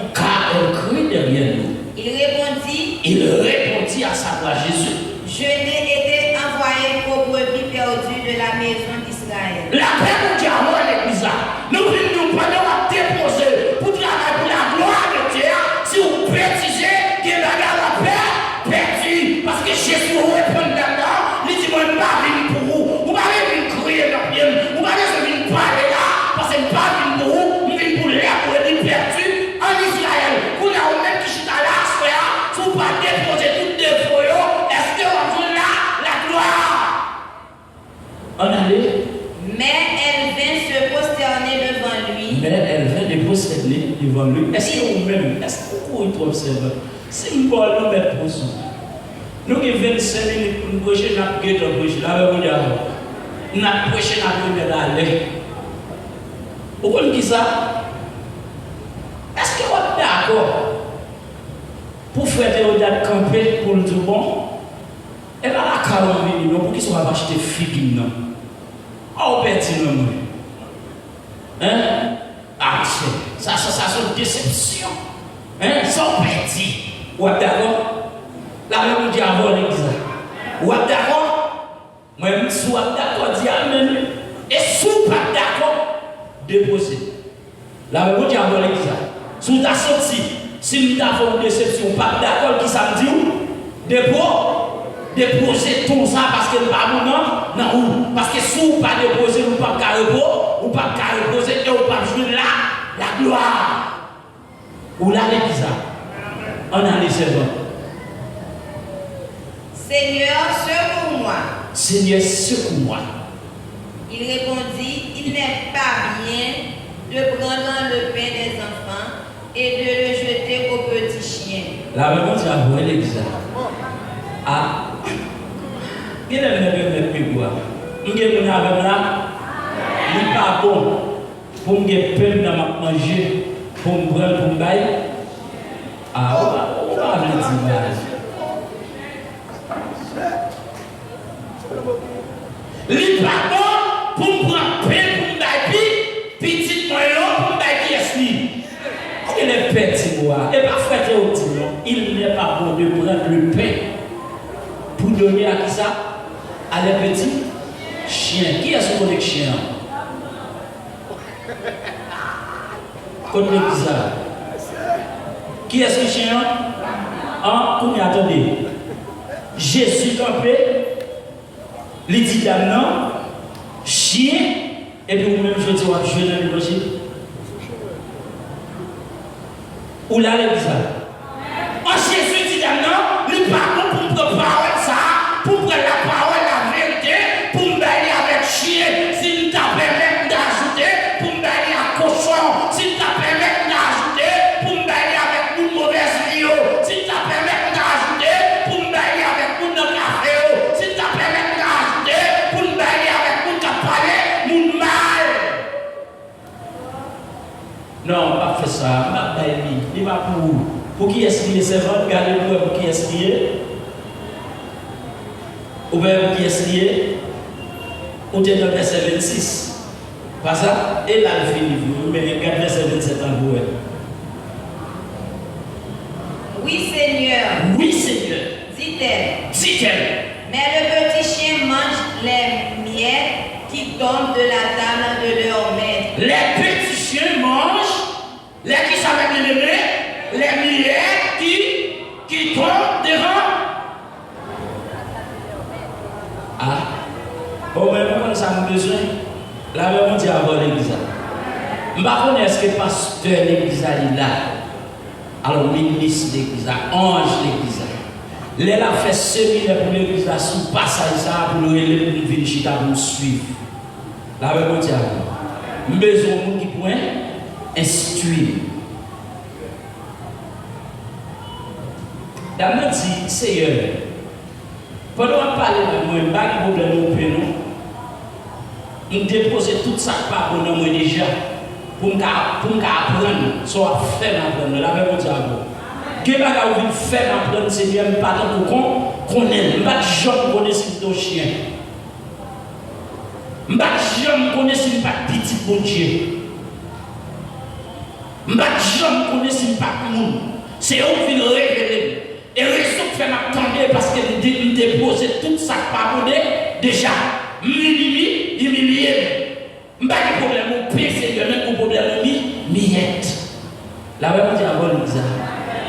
Il répondit à sa voix Jésus. Je n'ai été envoyé qu'aux brebis perdues de la maison d'Israël. La paix pour Dieu à l'église. Nous venons nous déposer pour travailler pour la gloire de Dieu. Si vous bêtisez, que la paix perdue. Parce que Jésus répond là-dedans. Il dit moi je ne vais pas venir pour vous. Vous ne pouvez pas venir crier dans le pied. Vous ne pouvez pas venir parler là. Parce que je ne vais pas venir pour vous. Je viens pour l'air pour les perdus en Israël. Vous n'avez même qui chute à la sphère. Si vous ne pouvez pas déposer toutes les feuilles, est-ce que vous avez là la gloire? On allait. Mais elle vint se prosterner devant lui. Est-ce que vous-même, est-ce que vous pouvez observer? C'est une bonne nouvelle pour nous. Nous qui 25 minutes pour nous cocher, nous avons guetté pour nous. nous avons prêché dans le premier d'aller. Vous comprenez ça? Est-ce que vous êtes d'accord pour faire des dates camper pour le dire bon? Et bien la caroline, pour qu'ils soient acheter figues. Oh, petit non. Hein? Ah, ça c'est une déception. Hein? Sans petit. Ou êtes d'accord? La même diabolique ça. Ou êtes d'accord? Moi-même, si vous êtes d'accord, dis amen. Et si vous n'êtes pas d'accord, déposez. La même diabolique ça. Si vous êtes sorti, si vous avez une déception, pas d'accord, qui ça me dit? Déposer tout ça parce que pas bon non, parce que si vous pas déposer, vous pas repos, ou pas reposer et vous pas jouer là, la gloire. Ou là l'église. On a les servants. Seigneur, secours-moi. Seigneur, secours-moi. Il répondit, il n'est pas bien de prendre le pain des enfants et de le jeter aux petits chiens. La réponse est à vous, l'église. Ah, il y a des gens qui boivent. Il y a des gens qui il n'est pas bon pour me pain dans ma manger, pour me prendre, pour me bailler. Ah, on va le dire. Il n'est pas bon pour me prendre pain, pour me bailler, petit moyen, pour me bailler qui est-ce. Il est petit bois. Et parfois, il n'est pas bon de prendre le pain pour donner à qui ça? À les petits chiens. Qui est-ce qu'on est chien? Côté bizarre. Qui est-ce que chien? Ah, comment attendez? Jésus campé, il dit non, chien, et puis vous-même je dis, je vais dans l'évangile. Où là les bizarres? En Jésus dit non, il parle pour prendre parole ça, pour prendre la parole, la vérité, pour me bailler avec chien, s'il t'a permis d'ajouter, pour me bailler à cochon, s'il t'a permis d'ajouter, pour me bailler avec une mauvaise vie, s'il t'a permis d'ajouter, pour me bailler avec une café, s'il t'a permis d'ajouter, pour me bailler avec une capale, mon mal. Non, pas fait ça, pas bailler, il va pour qui est-ce qui est servant, regardez-vous pour qui est-ce qui est. Ou bien pour qui est-ce qui est. Ou bien dans le verset 26. Pas ça? Et là, il finit, mais regardez le verset 27 en vous. Oui, Seigneur. Oui, Seigneur. Dit-elle. Dit-elle. Mais le petit chien mange les miettes qui tombent de la table de leur maître. Les petits chiens mangent les qui savent bien aimer. Les miettes qui tombent devant. Ah, bon, mais comment ça a besoin? La même dit avant l'église. Je ne sais pas est-ce que le pasteur de l'église est là. Alors, ministre de l'église, ange de l'église. Elle a fait séminaire pour l'église sous passage ça pour nous aider pour venir chita pour nous suivre. La même dit avant. Besoin de monde qui pourrait instruire. D'abord dit, Seigneur, pendant qu'on parle de moi, je n'ai pas de problème au pénon. Je dépose tout ça par moi déjà pour m'apprendre, soit faire m'apprendre. La même chose à vous. Que je vais faire m'apprendre, Seigneur, je ne pas pour qu'on ait, je ne pas jamais connaître si c'est un chien. Je ne pas jamais connaître si c'est pas petit bon Dieu. Je ne pas jamais connaître si c'est pas monde. C'est eux qui viennent révéler. Et raison que fait m'attendre parce que je dépose tout ça par moi déjà. Humilié. Je n'ai pas de problème au pied, c'est un problème au miette. La même chose avant nous disait.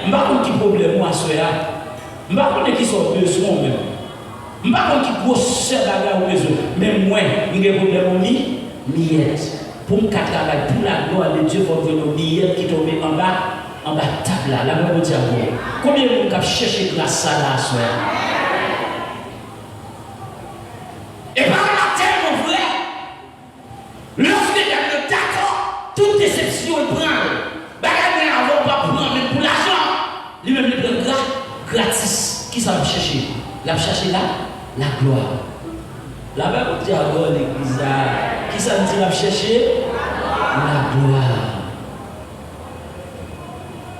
Je n'ai pas de problème à soi. Je n'ai pas de qui sont besoin même. Je n'ai pas de qui grosse bagarre au besoin. Mais moi, j'ai un problème au miette. Pour me travailler pour la gloire de Dieu, il faut venir au miette qui tombe en bas de table là. La même chose avant. Combien de gens cherchent grâce à la soeur? Et par la terre, mon frère, lorsque il y a le d'accord, toute déception est prend. Bagarre avant pas prendre, mais pour l'argent, lui-même il prend gratis. Qui ça va chercher? Il va chercher la gloire. La Bible dit à l'église, qui ça nous dit à chercher? La gloire.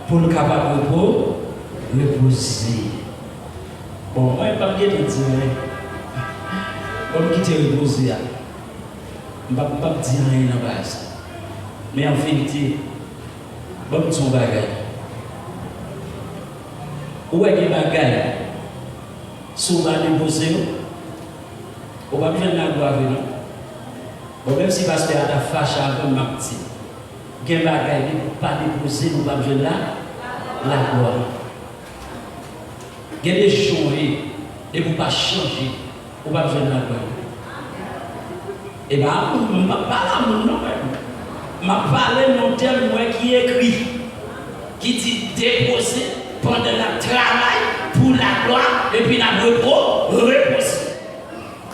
Pour le capable de reposer. Bon, moi, je ne vais pas dire, comme qui te reposer. Je ne vais pas dire rien dans la base. Mais en vérité, bon, son bagage. Où est-ce que bagage? Si on va déposer, on va bien la gloire avec nous. Même si le pasteur a fâché avec ma petite, il y a des bagages qui ne pas déposer, nous ne pouvons pas la gloire. Il y a des choses et vous ne pas changer, vous ne pouvez pas la gloire. Et bien, je ne parle pas de mon nom. Je parle de mon terme qui est écrit, qui dit déposer pendant le travail pour la gloire et puis la repos, reposer.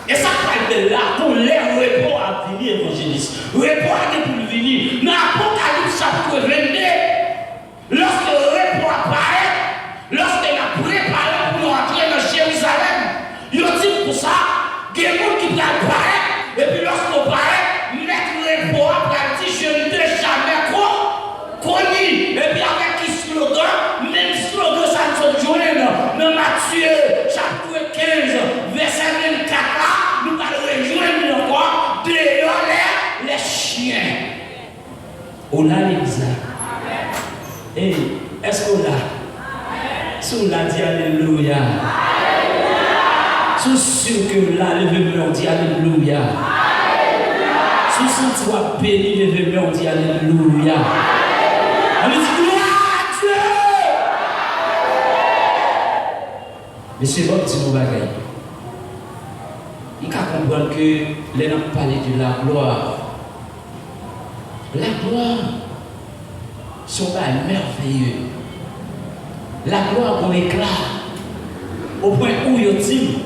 Et ça parle de là, pour les repos à venir, évangéliste. Repos à venir. Dans l'Apocalypse chapitre 22, lorsque le repos apparaît, lorsqu'il a préparé pour entrer dans Jérusalem, il dit pour ça, il y a des gens qui apparaît, et puis lorsqu'on paraît, mettre le repos après, dit je ne t'ai jamais connu. Et puis avec qui slogan, même slogan, ça ne se joue dans Matthieu chapitre 15, verset 24 là, nous allons rejoindre encore dehors les chiens. On a l'église. Et est-ce qu'on l'a? Si on l'a dit alléluia. Sous sûr que là, le on dit alléluia. Sous si tu vas béni, le on dit alléluia. On dit gloire à Dieu. Mais c'est bon petit bagage. Il faut comprendre que les gens parlent de la gloire. La gloire, c'est un merveilleux. La gloire pour éclat. Au point où il dit,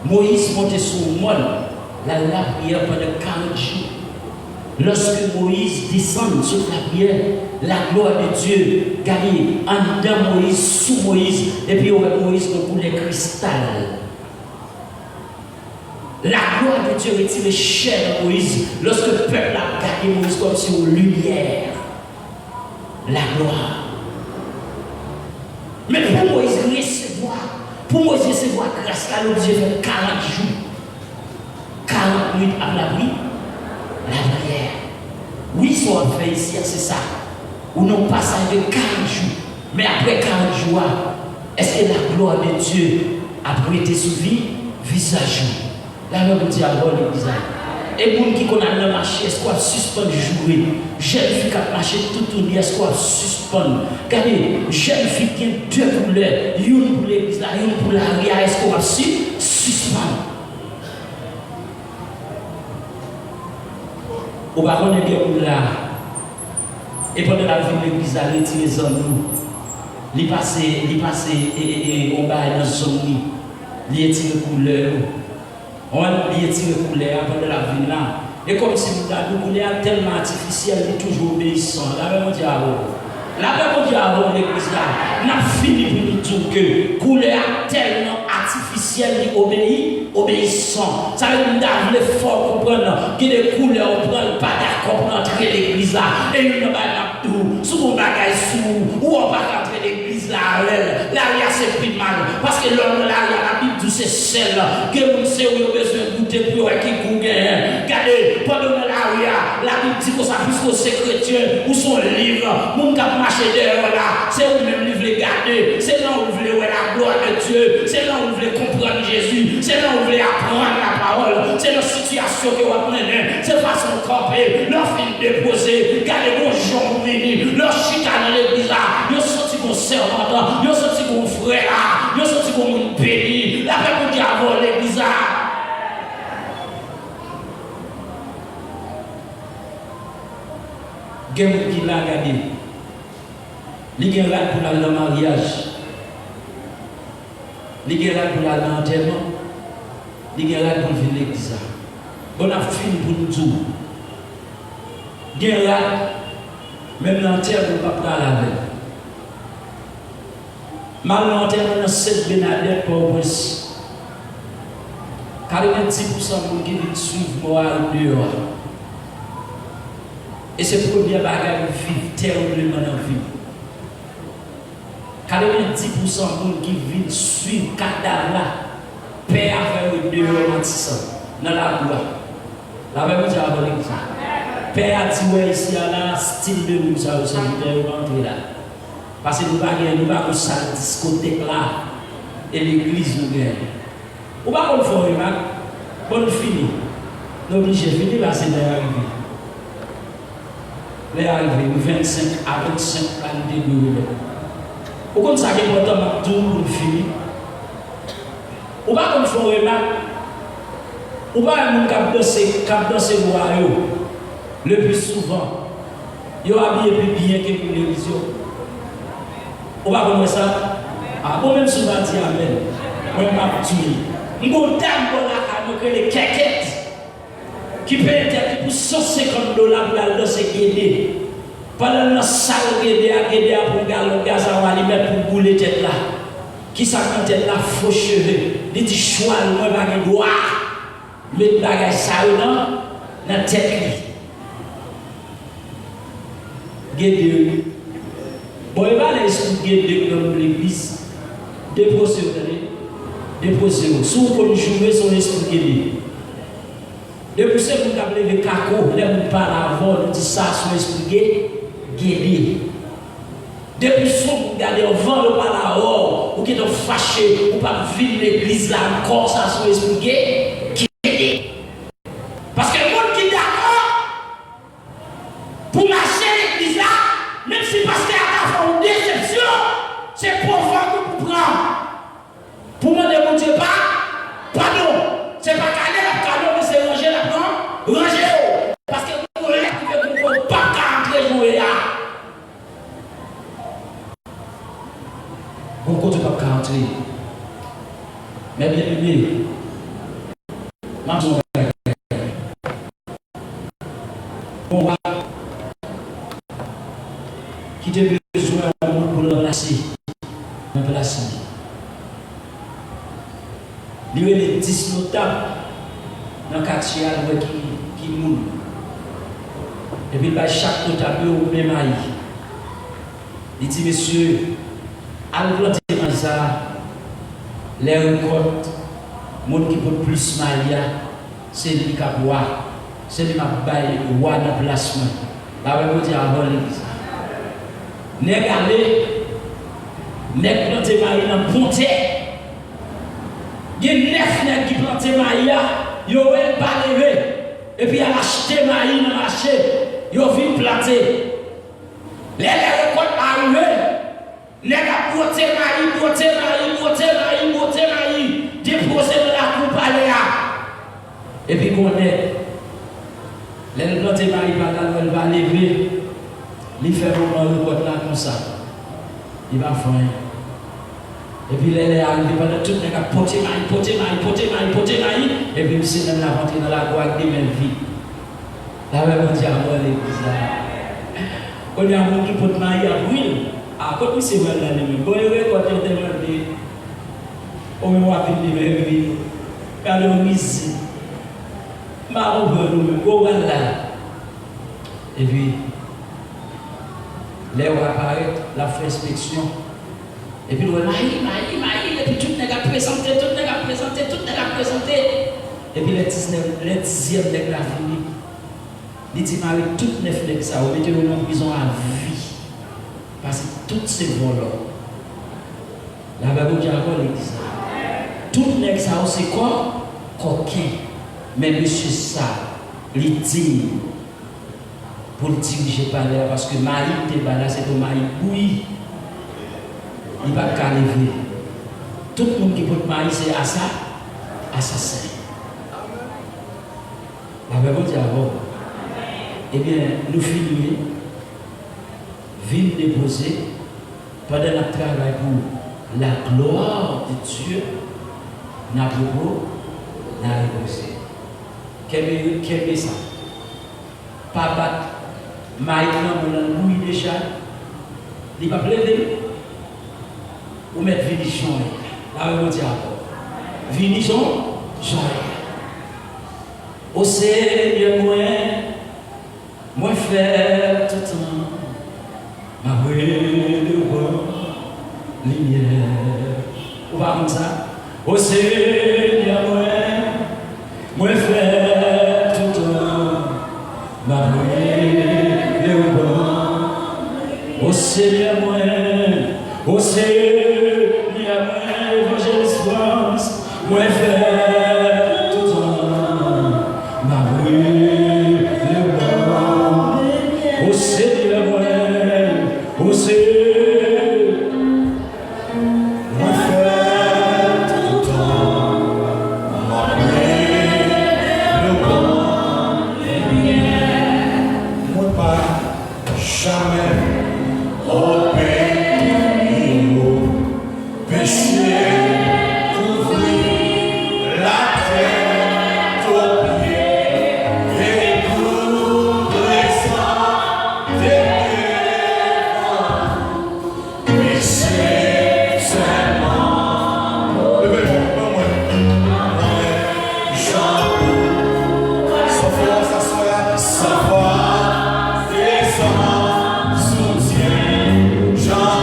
Moïse montait sur le monde, la prière pendant 40 jours. Lorsque Moïse descend sur la prière, la gloire de Dieu gagne en dedans Moïse, sous Moïse, et puis Moïse pour les cristals. La gloire de Dieu retire chair de Moïse lorsque le peuple a gardé Moïse comme si une lumière. La gloire. Mais pour Moïse recevoir grâce, il a obligé de faire 40 jours. 40 minutes après la prière. La prière. Oui, ce qu'on fait ici, c'est ça. Ou non passage de 40 jours. Mais après 40 jours, est-ce que la gloire de Dieu a prêté sur visage? La même dit à l'église. Et pour qui connaît le marché, est-ce qu'on va suspendre jouer? Jeune fille qui a marché tout le temps, est-ce qu'on va suspendre? Regardez, jeune fille qui a deux couleurs, une pour l'église, une pour l'arrière, est-ce qu'on va suspendre? On va connaître que là. Et pendant la vie de l'église, elle retire les hommes. Il passe et on va dans son lit. Il retire les couleurs. On va oublier tirer couleur pendant la vie là. Et comme si nous couleur tellement artificielle, il est toujours obéissant. La même diable. La même diable l'église là. N'a fini pour nous dire que couleur tellement artificielle, il obéissant. Ça veut dire que nous devons fort comprendre que les couleurs ne prennent pas d'accord pour entrer l'église là. Et nous ne pas tout. Sous mon bagage sous, ou on va entrer l'église là. L'arrière c'est plus mal. Parce que l'homme l'arrière, la Bible dit c'est celle que vous savez où vous avez besoin de goûter pour qui vous gagnez. Regardez, pendant l'arrière, la Bible dit que ça puisque c'est chrétien ou son livre, mon cap marché derrière là, c'est où même vous voulez garder, c'est là où vous voulez voir la gloire de Dieu, c'est là où vous voulez comprendre Jésus, c'est là où vous voulez apprendre la parole, c'est la situation que vous apprenez, c'est façon de camper, leur fin déposer, regardez mon jour venu, leur chita dans l'église là, ils sont sortis comme servant, ils sont sortis comme frère, ils sont sortis comme une béni, la paix pour diable l'église là. Gen qui l'a regardé. Li gen rat pour aller dans le mariage. Li gen rat pour aller dans l'enterrement. Li gen rat pour venir l'église. On a fini pour nous dire. Gen rat, même l'enterrement pas prendre la veille. Mal l'enterrement dans cette Benadette pour Prince. 40% de gens qui viennent suivre moi dehors. Et c'est le premier bagage de vivre terriblement dans la vie. 90% de gens qui viennent suivre le cadavre là, père avec le dehors dans la gloire. La même chose avant l'église. Père a dit, ouais, ici, à la style de nous, ça aussi, vous devez rentrer là. Parce que nous ne pas une salle discothèque là, et l'église nous gagne. Ou pas qu'on le fait, remarque, bonne fini. Nous obligés de finir, là, c'est d'arriver. Les arrivés, 25 à 25 années de nous. Ou comme ça, il y a un temps tout pour finir. Ou pas qu'on le fait, remarque, ou pas un monde qui a dansé le plus souvent, il y a habillé plus bien que pour l'église. On va voir ça. Ah, moi-même, souvent, je dis Amen. Moi, je suis dit, mon dame, on a les quéquettes qui paient être pour $150 pour la danser guédé. Pendant la salle guédé pour le gaz à mettre pour bouler tête là. Qui ça quand tête là, faux cheveux. Il dit, choix, moi, je vais droit. Mettre bagage ça dans la tête. Guédé. Bon, il va aller expliquer dans l'église. Déposer. Si vous pouvez jouer son esprit guédé. Depuis que vous avez levé caco, vous ne parlez avant, vous dites ça, son esprit guédé. Depuis que vous regardez avant, vous parlez avant, vous êtes fâché, vous ne pas vivre l'église là encore, ça, son esprit guédé. Parce que le monde qui est d'accord pour marcher l'église là, même si parce qu'il y a une déception, c'est pour voir que vous prenez. Pour moi, ne vous dites pas, pardon, c'est pas cadeau, mais c'est ranger la prendre, ranger. Parce que vous voulez que vous ne pouvez pas rentrer jouer là. Vous ne pouvez pas rentrer. Mais bien aimé, maintenant, on va qui te besoin pour le remplacer. Il y a des 10 notables dans le quartier qui mourent. Et puis chaque notable au même aïe. Il dit, monsieur, allez planter dans ça, les récoltes, les gens qui portent plus malia, c'est lui qui a boire, c'est lui qui a baillé le roi dans le placement. Là, on va dire avant l'église. Nèg aller, nèg planter maïs dans ponté. Il y a 9 nèg qui planter maïs, yo el pas levé. Et puis il a acheté maïs dans le marché, yo vient planter. Les récoltes arrivent, nèg a planter maïs, déposer dans la coupe à et puis qu'on est les planter maïs elle va lever. Il fait un report là comme ça. Il va faire. Et puis les arrive pendant tout le temps, poté maïs. Et puis il s'est même rentré dans la boîte de même vie. Là, même on dit à moi l'église là. On y a un monde qui pote maïs à brûler. Ah, quand c'est vrai là, bon, il va quand il demande. On va appeler les mêmes. Alors, ici. Ma robe, nous, là. Et puis. Là, on apparaît, la fait inspection. Et puis, on va et puis tout le monde a présenté. Et puis, le 10e nègre la fini. Il dit, Marie, toutes 9 nègres, ça, on mettez en prison à vie. Parce que toutes ces volants, la Bible dit encore l'église. Toutes nègres, ça, c'est quoi? Coquin. Mais monsieur, ça, il dit, pour le diriger par là, parce que Maï était là, c'est pour Maï bouilli. Il ne va pas lever. Tout le monde qui peut Maï, c'est assassin. La Bible dit avant. Eh bien, nous finissons, venons déposer pendant notre travail pour la gloire de Dieu, n'a pas déposé. Quel est ça? Papa. Maintenant, on a déjà, il va plaider ou mettre Vinition. Là, on va dire encore. Vinition, Jean. Au Seigneur, moi faire tout le temps, ma lumière. Ou pas comme ça? Au Seigneur, moi faire tout le temps, ma au Seigneur, au Seigneur, évangéliste France, moi faire tout le temps, ma au Seigneur, au Seigneur, moi faire tout le temps, ma moi pas jamais au pays péché couvrir la terre au pied et couvrir ça des péché seulement. Levez-vous, pas moi. Jean, sa foi, sa soeur, sa foi, et son soutien. Jean,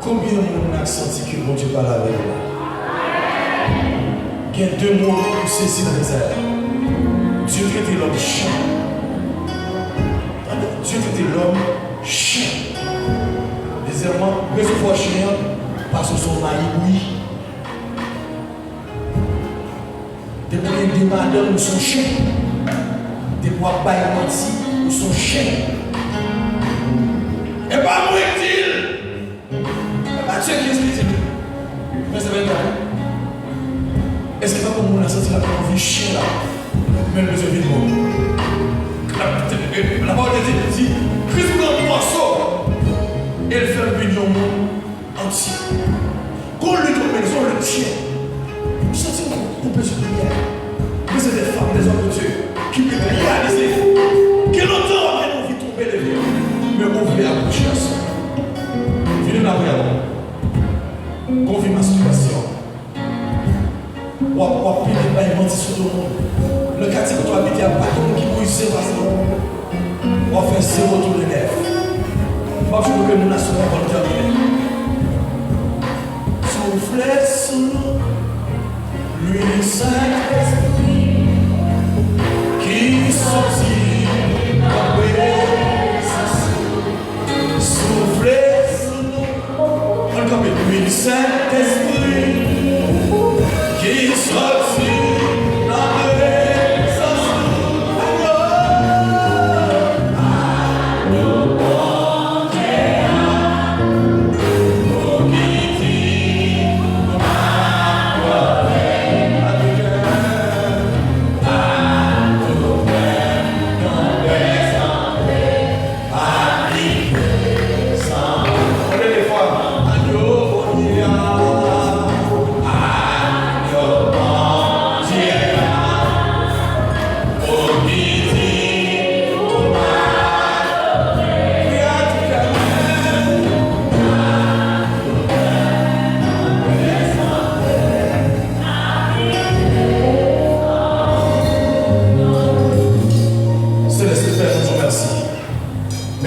combien de monde a senti que mon Dieu parle avec vous? Il y a deux mots pour saisir dans les airs. Dieu traitait l'homme chien. Dieu traitait l'homme chien. Deuxièmement, recevoir chien parce que son mari, oui. Des moyens de madame ou son chien. Des bois bail menti ou son chien. Et pas moi dit-il. Dieu qui est mais c'est vrai. Est-ce que pas comme on a senti la vie chien là? Même le besoin de monde. La parole de Dieu dit Christ prend un morceau et il fait un million de monde entier. Quand lui tombe les hommes le tient. Vous sentez qu'on peut se prier. Mais c'est des femmes, des hommes de Dieu qui peuvent réaliser que longtemps on a envie de tomber les vieux. Mais on voulait accoucher à ça. Venez la prière. Confirme ma situation. On va payer pas mentir sur tout le monde. Le quartier que tu habites, il n'y a pas de monde qui peut essayer parce que on va faire zéro tour de neuf. Parce que nous nations va le terminer. Soufflez sous nous, l'huile Saint-Esprit qui sortit soufflez sous nous. Encore l'huile Saint-Esprit qui sortit dans le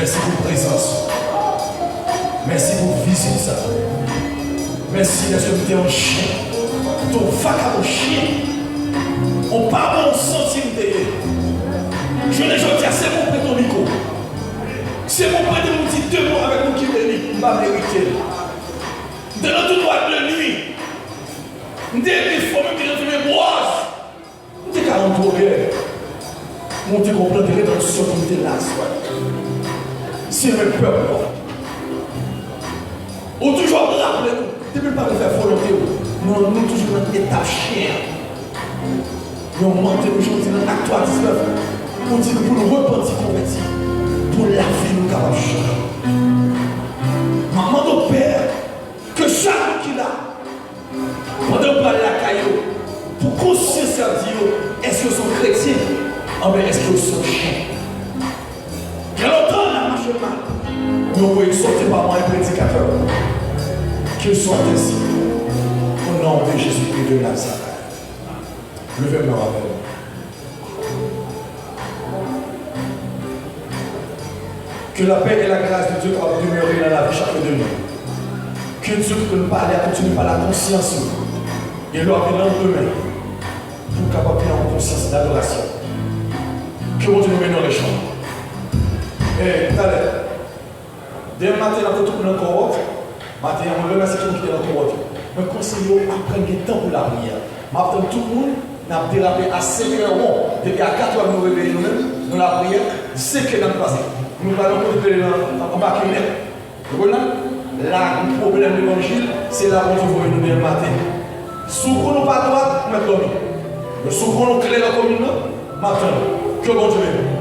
merci pour présence. Merci pour vision ça. Merci d'être invité en chien. Ton vaca au chien. On parle bon centime de. Je ne dis c'est mon prêt ton micro. C'est mon prêt de mon petit deux mots avec mon qui béni. Ma vérité. De notre droite de nuit. Dès qu'il faut même que je me brosse. On dit 40 ans. On te comprend de rédemption comme tu es là. c'est le peuple. Ou toujours rappeler nous, depuis pas de faire volonté, nous toujours dans l'état chien. Nous montons aujourd'hui dans l'acte 19 pour dire pour nous repentir, convertir, pour la vie nous capables de changer. Maman de Père, que chaque qui l'a, pendant qu'on parle la caillou, pour conscience à dire, est-ce qu'ils sont chrétiens? Ah ben est-ce qu'ils sont chiens? Il y a longtemps, on a marché mal. Nous pouvons sortir par moi un prédicateur. Qu'ils soient ainsi. Au nom de Jésus-Christ de Nazareth. Levez-moi avec moi. Que la paix et la grâce de Dieu soient demeurées dans la vie chacun de nous. Que Dieu peut nous parler, continue par la conscience. Et leur venir demain. Pour capable en conscience d'adoration. Que Dieu nous mène dans les champs. Et tout à l'heure, dès matin, on a tout le monde encore. Matin, on remercie tout le monde qui est encore. Je conseille à prendre du temps pour la prière. Je tout le monde. Nous avons dérapé à 5 heures. Depuis à 4 heures, nous réveillons nous-mêmes. Dans la prière, 5 heures dans le passé. Nous allons continuer en bas de vous voyez? Là, le problème de l'évangile, c'est là où nous voyons nous le matin. Si nous ne pas droite, nous sommes dormis. Mais si nous sommes clairs dans la commune, maintenant, que bon Dieu.